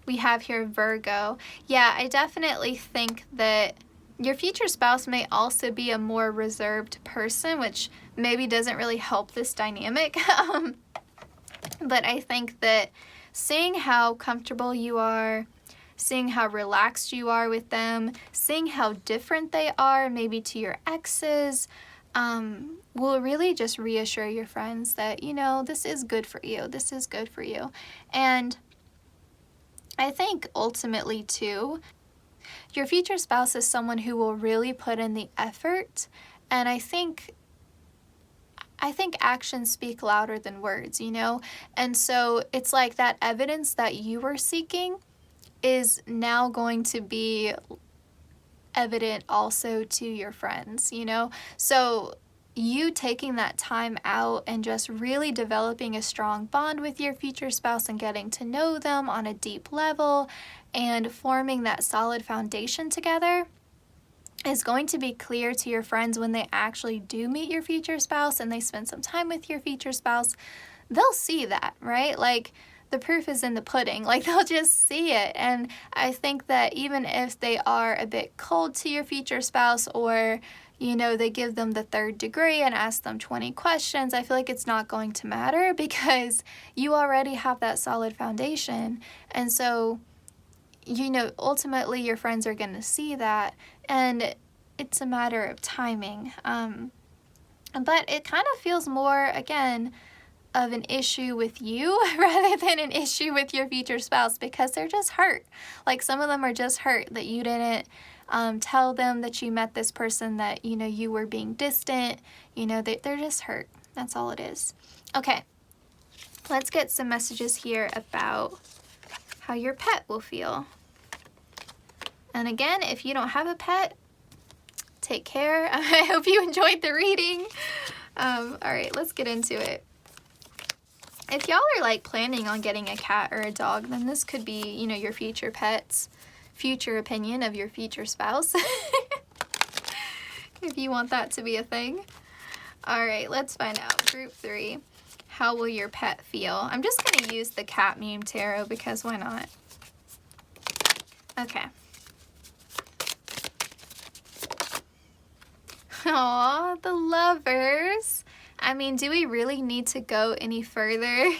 We have here Virgo. Yeah, I definitely think that your future spouse may also be a more reserved person, which maybe doesn't really help this dynamic. But I think that seeing how comfortable you are, seeing how relaxed you are with them, seeing how different they are maybe to your exes, will really just reassure your friends that, you know, this is good for you. This is good for you. And I think ultimately too, your future spouse is someone who will really put in the effort. And I think actions speak louder than words, you know? And so it's like that evidence that you were seeking is now going to be evident also to your friends, you know? So you taking that time out and just really developing a strong bond with your future spouse and getting to know them on a deep level and forming that solid foundation together is going to be clear to your friends when they actually do meet your future spouse and they spend some time with your future spouse. They'll see that, right? Like, the proof is in the pudding. Like, they'll just see it. And I think that even if they are a bit cold to your future spouse, or, you know, they give them the 3rd degree and ask them 20 questions, I feel like it's not going to matter because you already have that solid foundation. And so, you know, ultimately your friends are going to see that, and it's a matter of timing. But it kind of feels more, again, of an issue with you rather than an issue with your future spouse, because they're just hurt. Like, some of them are just hurt that you didn't tell them that you met this person, that, you know, you were being distant. You know, they're just hurt. That's all it is. Okay, let's get some messages here about how your pet will feel. And again, if you don't have a pet, take care. I hope you enjoyed the reading. All right, let's get into it. If y'all are like planning on getting a cat or a dog, then this could be, you know, your future pet's future opinion of your future spouse. If you want that to be a thing. All right, let's find out. Group 3. How will your pet feel? I'm just going to use the cat meme tarot because why not? Okay. Aw, the Lovers. I mean, do we really need to go any further?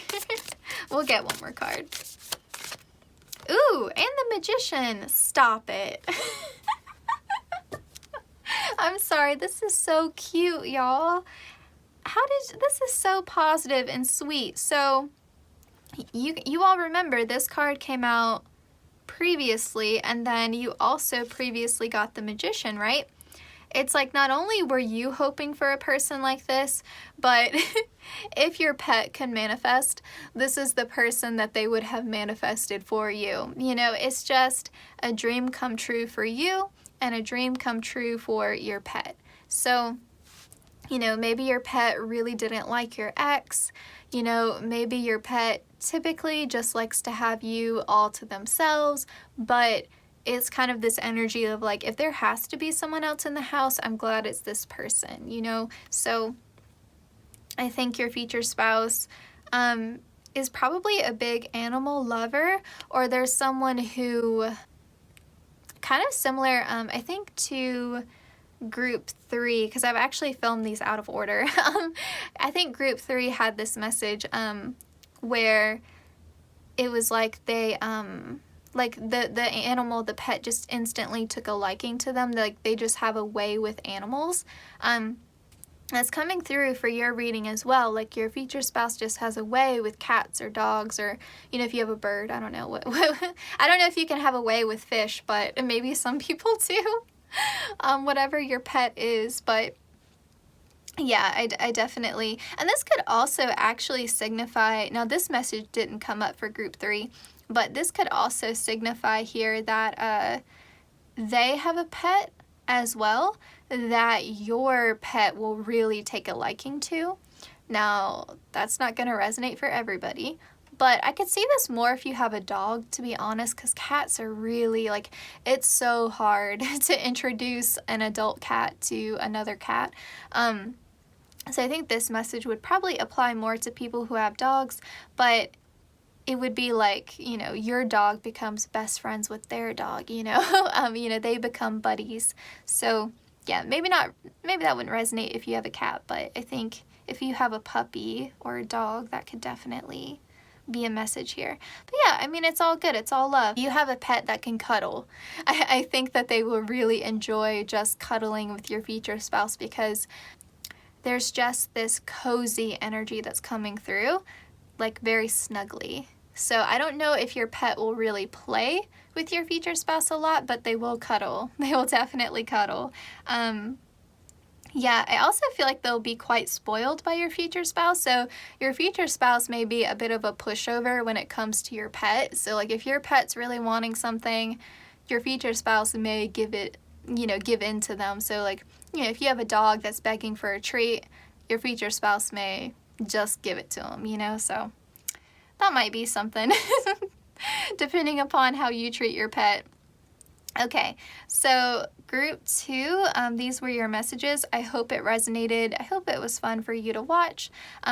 We'll get one more card. Ooh, and the Magician. Stop it. I'm sorry, this is so cute, y'all. This is so positive and sweet. So, you all remember this card came out previously, and then you also previously got the Magician, right? It's like not only were you hoping for a person like this, but if your pet can manifest, this is the person that they would have manifested for you. You know, it's just a dream come true for you and a dream come true for your pet. So, you know, maybe your pet really didn't like your ex. You know, maybe your pet typically just likes to have you all to themselves, but it's kind of this energy of like, if there has to be someone else in the house, I'm glad it's this person, you know? So I think your future spouse is probably a big animal lover, or there's someone who kind of similar, I think, to group 3, because I've actually filmed these out of order. I think group 3 had this message where it was like they like the animal, the pet just instantly took a liking to them. Like they just have a way with animals. That's coming through for your reading as well. Like your future spouse just has a way with cats or dogs, or, you know, if you have a bird, I don't know what I don't know if you can have a way with fish, but maybe some people do. Whatever your pet is, but yeah, I definitely, and this could also actually signify, now this message didn't come up for group 3, but this could also signify here that they have a pet as well that your pet will really take a liking to. Now, that's not going to resonate for everybody, but I could see this more if you have a dog, to be honest, because cats are really, like, it's so hard to introduce an adult cat to another cat. So I think this message would probably apply more to people who have dogs, but it would be like, you know, your dog becomes best friends with their dog, you know, you know, they become buddies. So yeah, maybe that wouldn't resonate if you have a cat, but I think if you have a puppy or a dog, that could definitely be a message here. But yeah, I mean, it's all good. It's all love. You have a pet that can cuddle. I think that they will really enjoy just cuddling with your future spouse, because there's just this cozy energy that's coming through, like very snuggly. So I don't know if your pet will really play with your future spouse a lot, but they will cuddle. They will definitely cuddle. Yeah, I also feel like they'll be quite spoiled by your future spouse. So your future spouse may be a bit of a pushover when it comes to your pet. So like if your pet's really wanting something, your future spouse may give it, you know, give in to them. So like, you know, if you have a dog that's begging for a treat, your future spouse may just give it to them, you know, so that might be something depending upon how you treat your pet. Okay, so group 2, these were your messages. I hope it resonated. I hope it was fun for you to watch.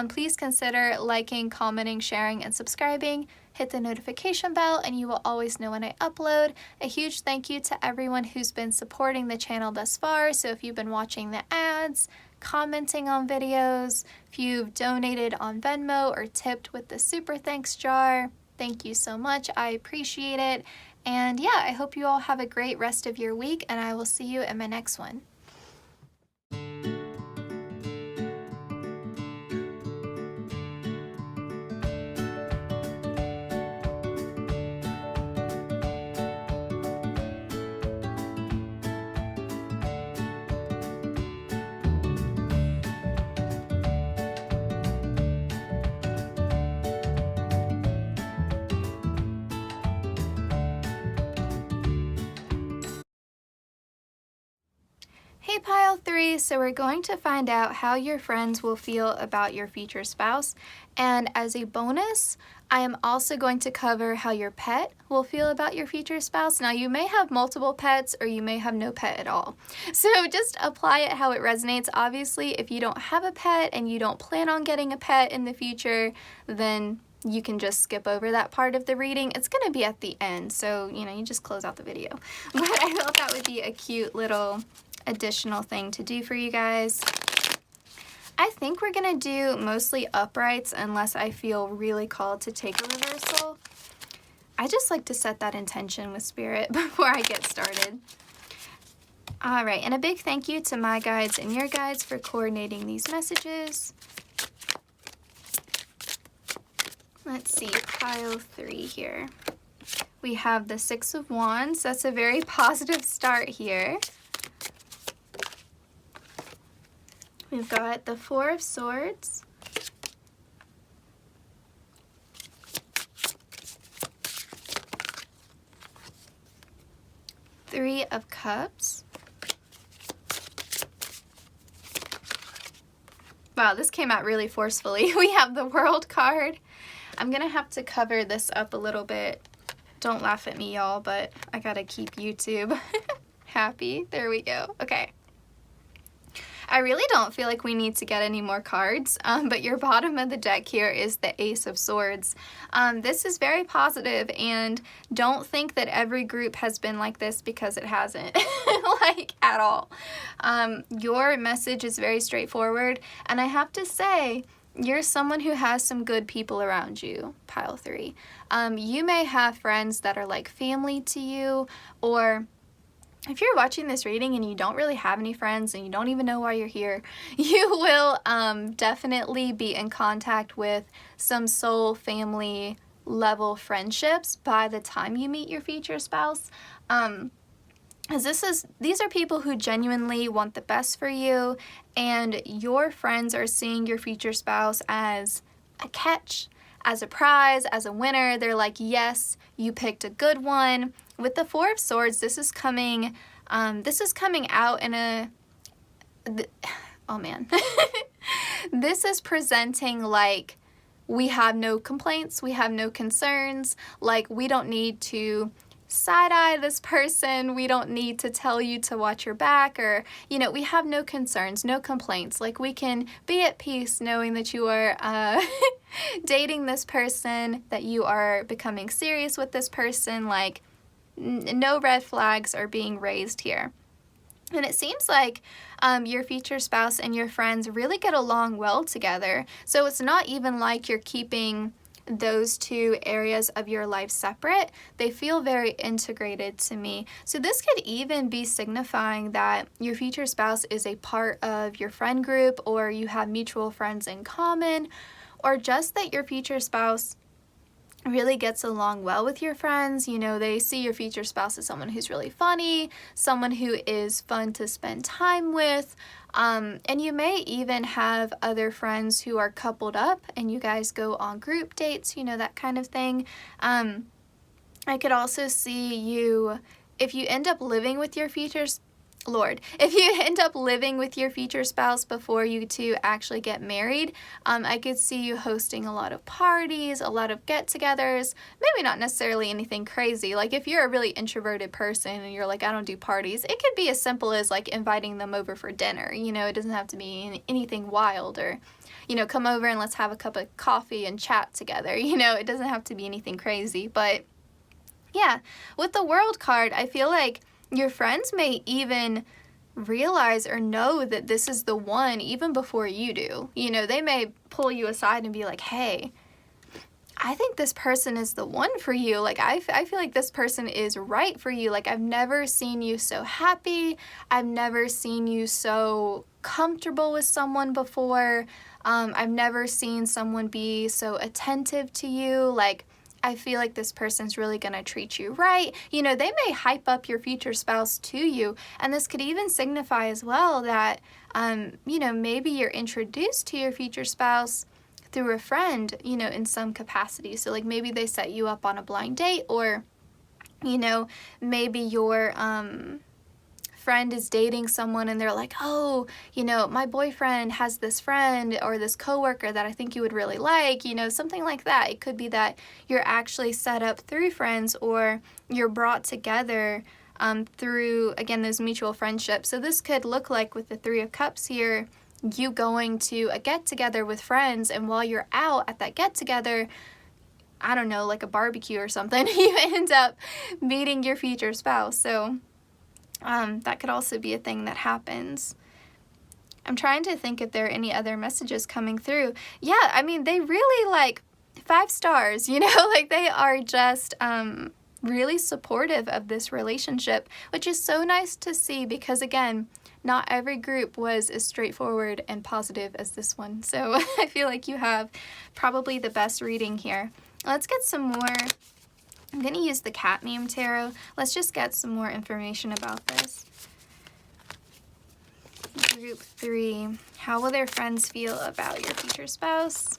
Please consider liking, commenting, sharing, and subscribing. Hit the notification bell and you will always know when I upload. A huge thank you to everyone who's been supporting the channel thus far. So if you've been watching the ads, commenting on videos, if you've donated on Venmo or tipped with the Super Thanks jar, thank you so much. I appreciate it. And yeah, I hope you all have a great rest of your week, and I will see you in my next one. Hey pile 3, so we're going to find out how your friends will feel about your future spouse, and as a bonus, I am also going to cover how your pet will feel about your future spouse. Now you may have multiple pets or you may have no pet at all, so just apply it how it resonates. Obviously, if you don't have a pet and you don't plan on getting a pet in the future, then you can just skip over that part of the reading. It's going to be at the end, so you just close out the video. But I thought that would be a cute little additional thing to do for you guys. I think we're gonna do mostly uprights unless I feel really called to take a reversal. I just like to set that intention with spirit before I get started. All right, and a big thank you to my guides and your guides for coordinating these messages. Let's see, pile 3 here. We have the 6 of Wands. That's a very positive start here. We've got the 4 of Swords, Three of Cups. Wow, this came out really forcefully. We have the World card. I'm gonna have to cover this up a little bit. Don't laugh at me, y'all, but I gotta keep YouTube happy. There we go. Okay. I really don't feel like we need to get any more cards, but your bottom of the deck here is the Ace of Swords. This is very positive, and don't think that every group has been like this, because it hasn't, like at all. Your message is very straightforward, and I have to say, you're someone who has some good people around you, pile 3. You may have friends that are like family to you, or if you're watching this reading and you don't really have any friends and you don't even know why you're here, you will definitely be in contact with some soul family level friendships by the time you meet your future spouse. As these are people who genuinely want the best for you, and your friends are seeing your future spouse as a catch, as a prize, as a winner. They're like, yes, you picked a good one. With the 4 of Swords, this is coming out in a, oh man. This is presenting like we have no complaints, we have no concerns, like we don't need to side-eye this person, we don't need to tell you to watch your back, or, we have no concerns, no complaints. Like, we can be at peace knowing that you are dating this person, that you are becoming serious with this person. Like, no red flags are being raised here. And it seems like your future spouse and your friends really get along well together. So it's not even like you're keeping those two areas of your life separate. They feel very integrated to me. So this could even be signifying that your future spouse is a part of your friend group, or you have mutual friends in common, or just that your future spouse really gets along well with your friends. They see your future spouse as someone who's really funny, someone who is fun to spend time with, and you may even have other friends who are coupled up and you guys go on group dates, that kind of thing. I could also see you, if you end up living with your if you end up living with your future spouse before you two actually get married, I could see you hosting a lot of parties, a lot of get-togethers, maybe not necessarily anything crazy. Like, if you're a really introverted person and you're like, I don't do parties, it could be as simple as like inviting them over for dinner. It doesn't have to be anything wild, or, come over and let's have a cup of coffee and chat together. It doesn't have to be anything crazy. But yeah, with the World card, I feel like your friends may even realize or know that this is the one even before you do. They may pull you aside and be like, hey, I think this person is the one for you. Like, I feel like this person is right for you. Like, I've never seen you so happy. I've never seen you so comfortable with someone before. I've never seen someone be so attentive to you. Like, I feel like this person's really gonna treat you right. They may hype up your future spouse to you, and this could even signify as well that, maybe you're introduced to your future spouse through a friend, in some capacity. So, like, maybe they set you up on a blind date, or, maybe your friend is dating someone and they're like, oh, you know, my boyfriend has this friend or this coworker that I think you would really like, you know, something like that. It could be that you're actually set up through friends, or you're brought together through, again, those mutual friendships. So this could look like, with the Three of Cups here, you going to a get-together with friends, and while you're out at that get-together, I don't know, like a barbecue or something, you end up meeting your future spouse. So that could also be a thing that happens. I'm trying to think if there are any other messages coming through. Yeah, I mean, they really, like, 5 stars, you know, like they are just really supportive of this relationship, which is so nice to see, because again, not every group was as straightforward and positive as this one. So I feel like you have probably the best reading here. Let's get some more. I'm going to use the cat meme tarot. Let's just get some more information about this. Group 3. How will their friends feel about your future spouse?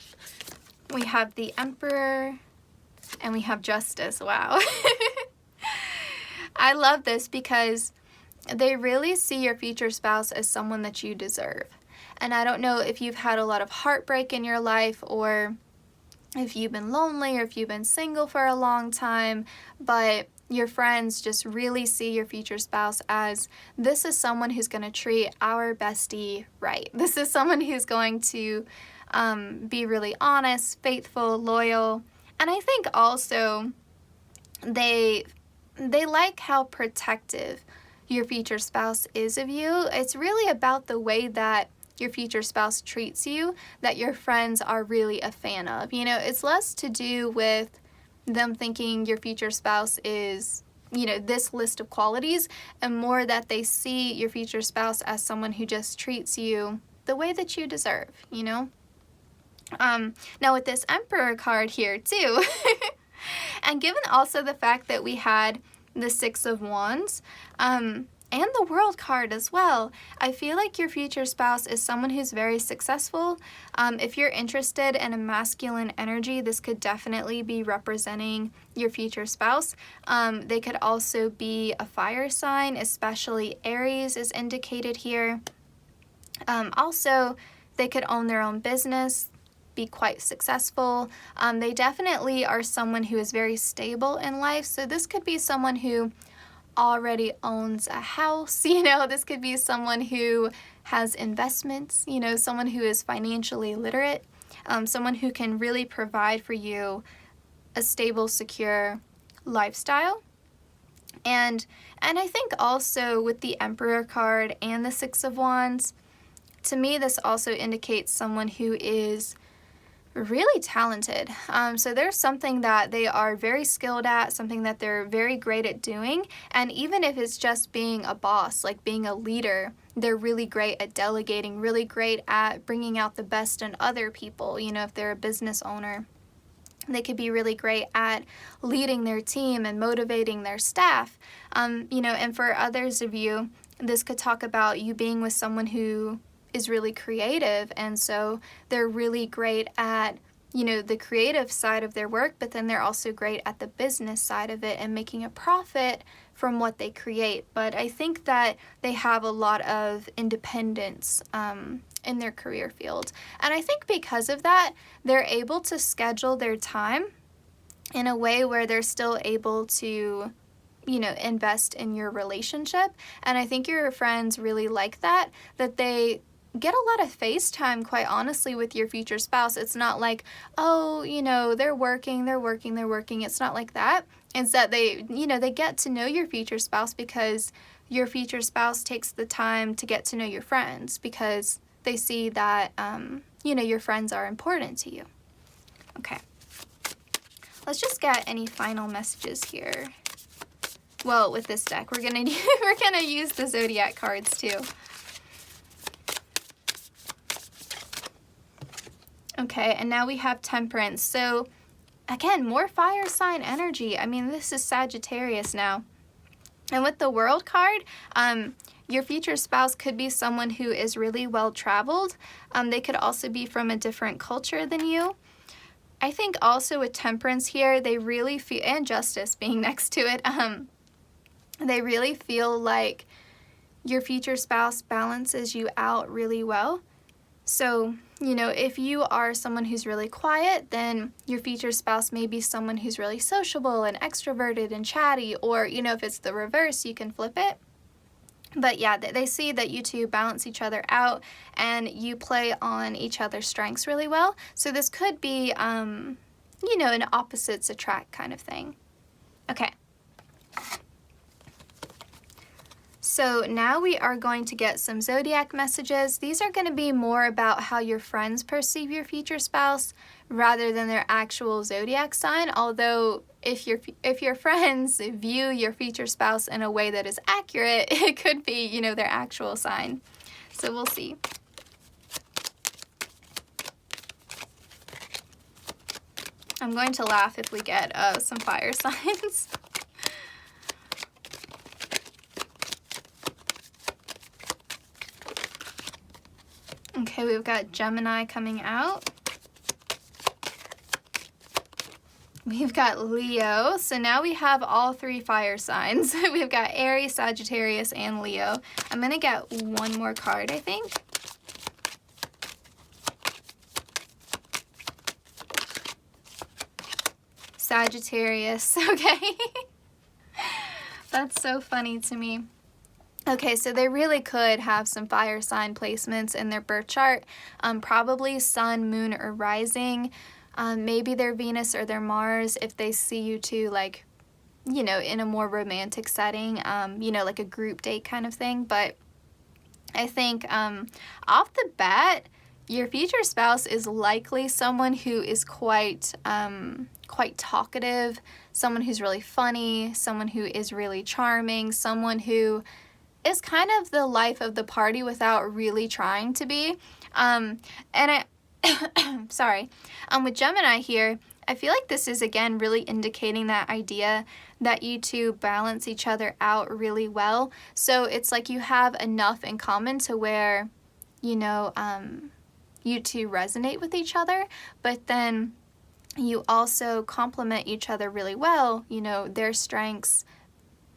We have the Emperor and we have Justice. Wow. I love this because they really see your future spouse as someone that you deserve. And I don't know if you've had a lot of heartbreak in your life, or if you've been lonely, or if you've been single for a long time, but your friends just really see your future spouse as, this is someone who's going to treat our bestie right. This is someone who's going to be really honest, faithful, loyal. And I think also they like how protective your future spouse is of you. It's really about the way that your future spouse treats you that your friends are really a fan of. You know, it's less to do with them thinking your future spouse is, you know, this list of qualities, and more that they see your future spouse as someone who just treats you the way that you deserve, you know? Now with this Emperor card here too, and given also the fact that we had the Six of Wands, and the World card as well, I feel like your future spouse is someone who's very successful. If you're interested in a masculine energy, this could definitely be representing your future spouse. They could also be a fire sign, especially Aries is indicated here. Also, they could own their own business, be quite successful. They definitely are someone who is very stable in life. So this could be someone who already owns a house, you know, this could be someone who has investments, you know, someone who is financially literate, someone who can really provide for you a stable, secure lifestyle. And I think also with the Emperor card and the Six of Wands, to me this also indicates someone who is really talented. So there's something that they are very skilled at, something that they're very great at doing, and even if it's just being a boss, like being a leader, they're really great at delegating, really great at bringing out the best in other people. You know, if they're a business owner, they could be really great at leading their team and motivating their staff. You know, and for others of you, this could talk about you being with someone who is really creative, and so they're really great at, you know, the creative side of their work, but then they're also great at the business side of it and making a profit from what they create. But I think that they have a lot of independence in their career field, and I think because of that, they're able to schedule their time in a way where they're still able to, you know, invest in your relationship. And I think your friends really like that they get a lot of face time, quite honestly, with your future spouse. It's not like, oh, you know, they're working. It's not like that. It's that they, you know, they get to know your future spouse because your future spouse takes the time to get to know your friends, because they see that, you know, your friends are important to you. Okay. Let's just get any final messages here. Well, with this deck, we're gonna use the zodiac cards too. Okay, and now we have Temperance. So again, more fire sign energy. I mean, this is Sagittarius now. And with the World card, your future spouse could be someone who is really well traveled. They could also be from a different culture than you. I think also with Temperance here, they really feel, and Justice being next to it, they really feel like your future spouse balances you out really well. So, you know, if you are someone who's really quiet, then your future spouse may be someone who's really sociable and extroverted and chatty, or, you know, if it's the reverse, you can flip it. But yeah, they see that you two balance each other out and you play on each other's strengths really well. So this could be, you know, an opposites attract kind of thing. Okay. So now we are going to get some zodiac messages. These are going to be more about how your friends perceive your future spouse rather than their actual zodiac sign. Although if your friends view your future spouse in a way that is accurate, it could be, you know, their actual sign. So we'll see. I'm going to laugh if we get some fire signs. Okay, we've got Gemini coming out. We've got Leo. So now we have all three fire signs. We've got Aries, Sagittarius, and Leo. I'm going to get one more card, I think. Sagittarius. Okay. That's so funny to me. Okay, so they really could have some fire sign placements in their birth chart. Probably sun, moon, or rising. Maybe their Venus or their Mars if they see you two, like, you know, in a more romantic setting, you know, like a group date kind of thing. But I think off the bat, your future spouse is likely someone who is quite talkative, someone who's really funny, someone who is really charming, someone who is kind of the life of the party without really trying to be. And I, sorry, with Gemini here, I feel like this is again really indicating that idea that you two balance each other out really well. So it's like you have enough in common to where, you know, you two resonate with each other, but then you also complement each other really well. You know, their strengths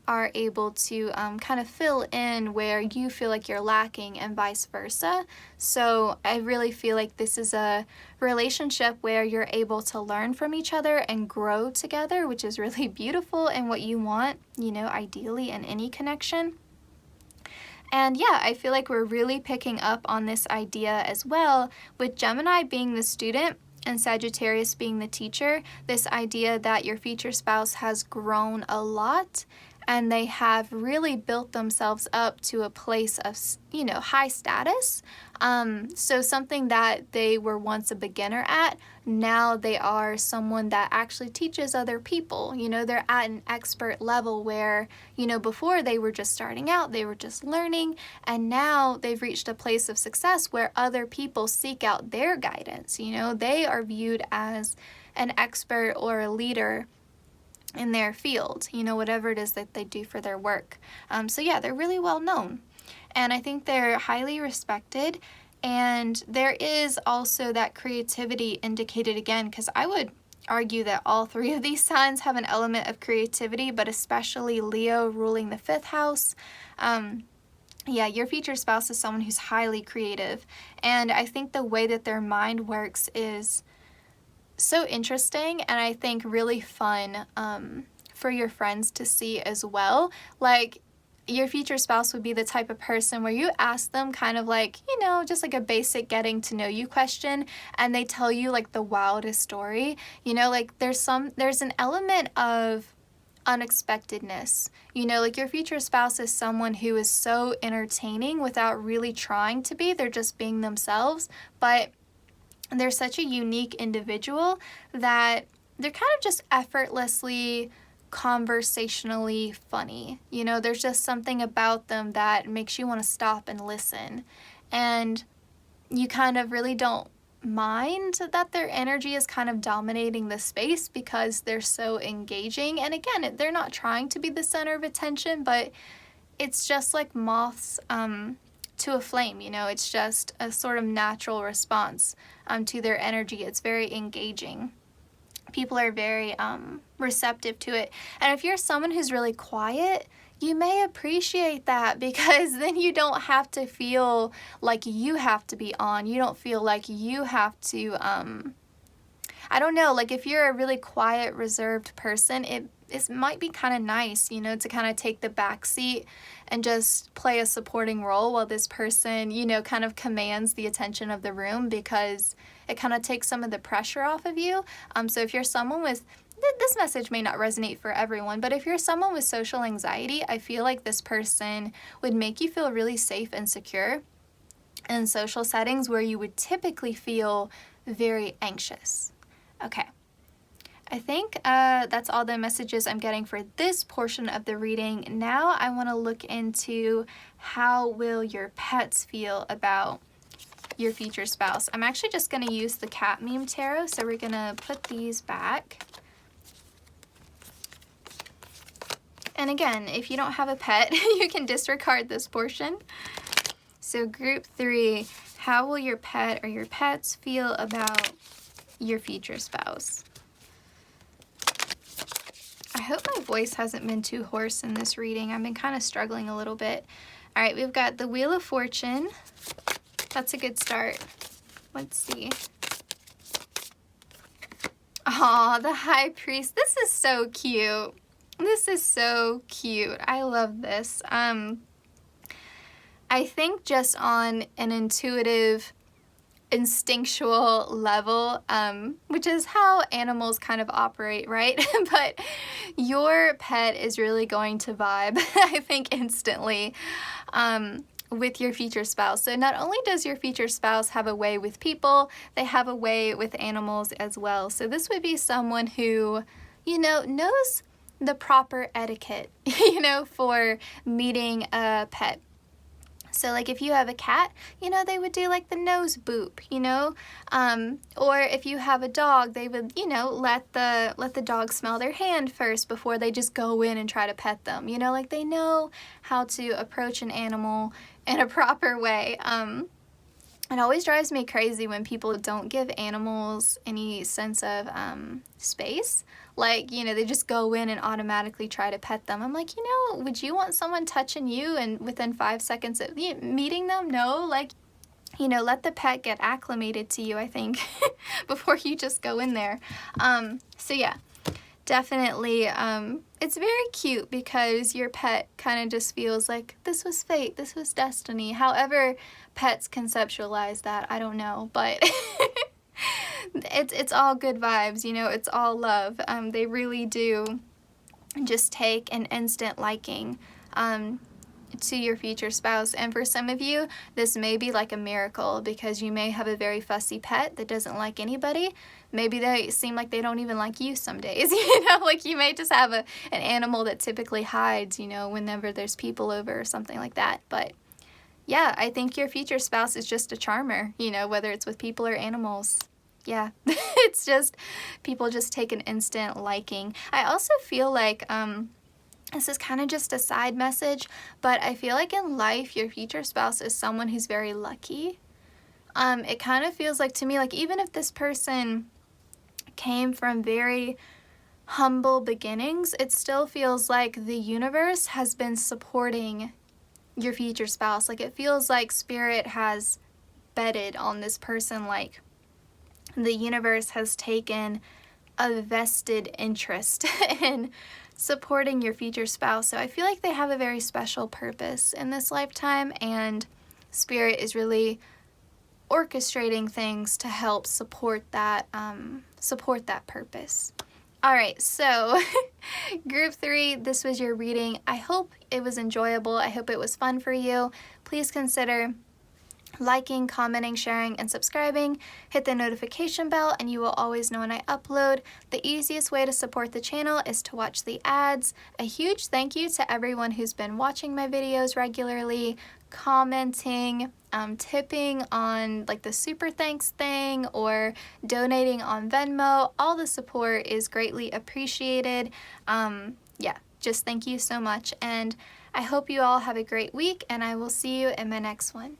are able to kind of fill in where you feel like you're lacking and vice versa. So I really feel like this is a relationship where you're able to learn from each other and grow together, which is really beautiful and what you want, you know, ideally in any connection. And yeah, I feel like we're really picking up on this idea as well, with Gemini being the student and Sagittarius being the teacher, this idea that your future spouse has grown a lot and they have really built themselves up to a place of, you know, high status. So something that they were once a beginner at, now they are someone that actually teaches other people. You know, they're at an expert level where, you know, before they were just starting out, they were just learning, and now they've reached a place of success where other people seek out their guidance. You know, they are viewed as an expert or a leader in their field, you know, whatever it is that they do for their work. So yeah, they're really well known. And I think they're highly respected. And there is also that creativity indicated again, because I would argue that all three of these signs have an element of creativity, but especially Leo ruling the 5th house. Yeah, your future spouse is someone who's highly creative. And I think the way that their mind works is so interesting, and I think really fun for your friends to see as well. Like, your future spouse would be the type of person where you ask them kind of like, you know, just like a basic getting to know you question, and they tell you like the wildest story. You know, like there's an element of unexpectedness. You know, like your future spouse is someone who is so entertaining without really trying to be. They're just being themselves, but they're such a unique individual that they're kind of just effortlessly, conversationally funny. You know, there's just something about them that makes you want to stop and listen. And you kind of really don't mind that their energy is kind of dominating the space because they're so engaging. And again, they're not trying to be the center of attention, but it's just like moths to a flame, you know, it's just a sort of natural response to their energy. It's very engaging. People are very receptive to it. And if you're someone who's really quiet, you may appreciate that, because then you don't have to feel like you have to be on. You don't feel like you have to, I don't know, like if you're a really quiet, reserved person, it might be kind of nice, you know, to kind of take the back seat and just play a supporting role while this person, you know, kind of commands the attention of the room, because it kind of takes some of the pressure off of you. So if you're someone with, this message may not resonate for everyone, but if you're someone with social anxiety, I feel like this person would make you feel really safe and secure in social settings where you would typically feel very anxious. Okay. I think that's all the messages I'm getting for this portion of the reading. Now I want to look into how will your pets feel about your future spouse. I'm actually just going to use the cat meme tarot, so we're going to put these back. And again, if you don't have a pet, you can disregard this portion. So group 3, how will your pet or your pets feel about your future spouse? I hope my voice hasn't been too hoarse in this reading. I've been kind of struggling a little bit. All right, we've got the Wheel of Fortune. That's a good start. Let's see. Aw, the High Priest. This is so cute. This is so cute. I love this. I think just on an intuitive, instinctual level, which is how animals kind of operate, right? But your pet is really going to vibe, I think, instantly with your future spouse. So not only does your future spouse have a way with people, they have a way with animals as well. So this would be someone who, you know, knows the proper etiquette, you know, for meeting a pet. So like if you have a cat, you know, they would do like the nose boop, you know, or if you have a dog, they would, you know, let the dog smell their hand first before they just go in and try to pet them, you know, like they know how to approach an animal in a proper way. It always drives me crazy when people don't give animals any sense of space. Like, you know, they just go in and automatically try to pet them. I'm like, you know, would you want someone touching you and within 5 seconds of meeting them? No, like, you know, let the pet get acclimated to you, I think, before you just go in there. So yeah, definitely, it's very cute because your pet kind of just feels like this was fate, this was destiny. However pets conceptualize that, I don't know, but it's all good vibes, you know, it's all love. They really do just take an instant liking to your future spouse. And for some of you, this may be like a miracle because you may have a very fussy pet that doesn't like anybody. Maybe they seem like they don't even like you some days, you know, like you may just have an animal that typically hides, you know, whenever there's people over or something like that. But yeah, I think your future spouse is just a charmer, you know, whether it's with people or animals. Yeah, it's just, people just take an instant liking. I also feel like, this is kind of just a side message, but I feel like in life, your future spouse is someone who's very lucky. It kind of feels like to me, like even if this person came from very humble beginnings, it still feels like the universe has been supporting your future spouse. Like it feels like spirit has betted on this person, like the universe has taken a vested interest in supporting your future spouse. So I feel like they have a very special purpose in this lifetime, and spirit is really orchestrating things to help support that purpose. All right, so group 3, this was your reading. I hope it was enjoyable. I hope it was fun for you. Please consider liking, commenting, sharing, and subscribing. Hit the notification bell and you will always know when I upload. The easiest way to support the channel is to watch the ads. A huge thank you to everyone who's been watching my videos regularly, commenting, tipping on like the SuperThanks thing, or donating on Venmo. All the support is greatly appreciated. Yeah, just thank you so much, and I hope you all have a great week, and I will see you in my next one.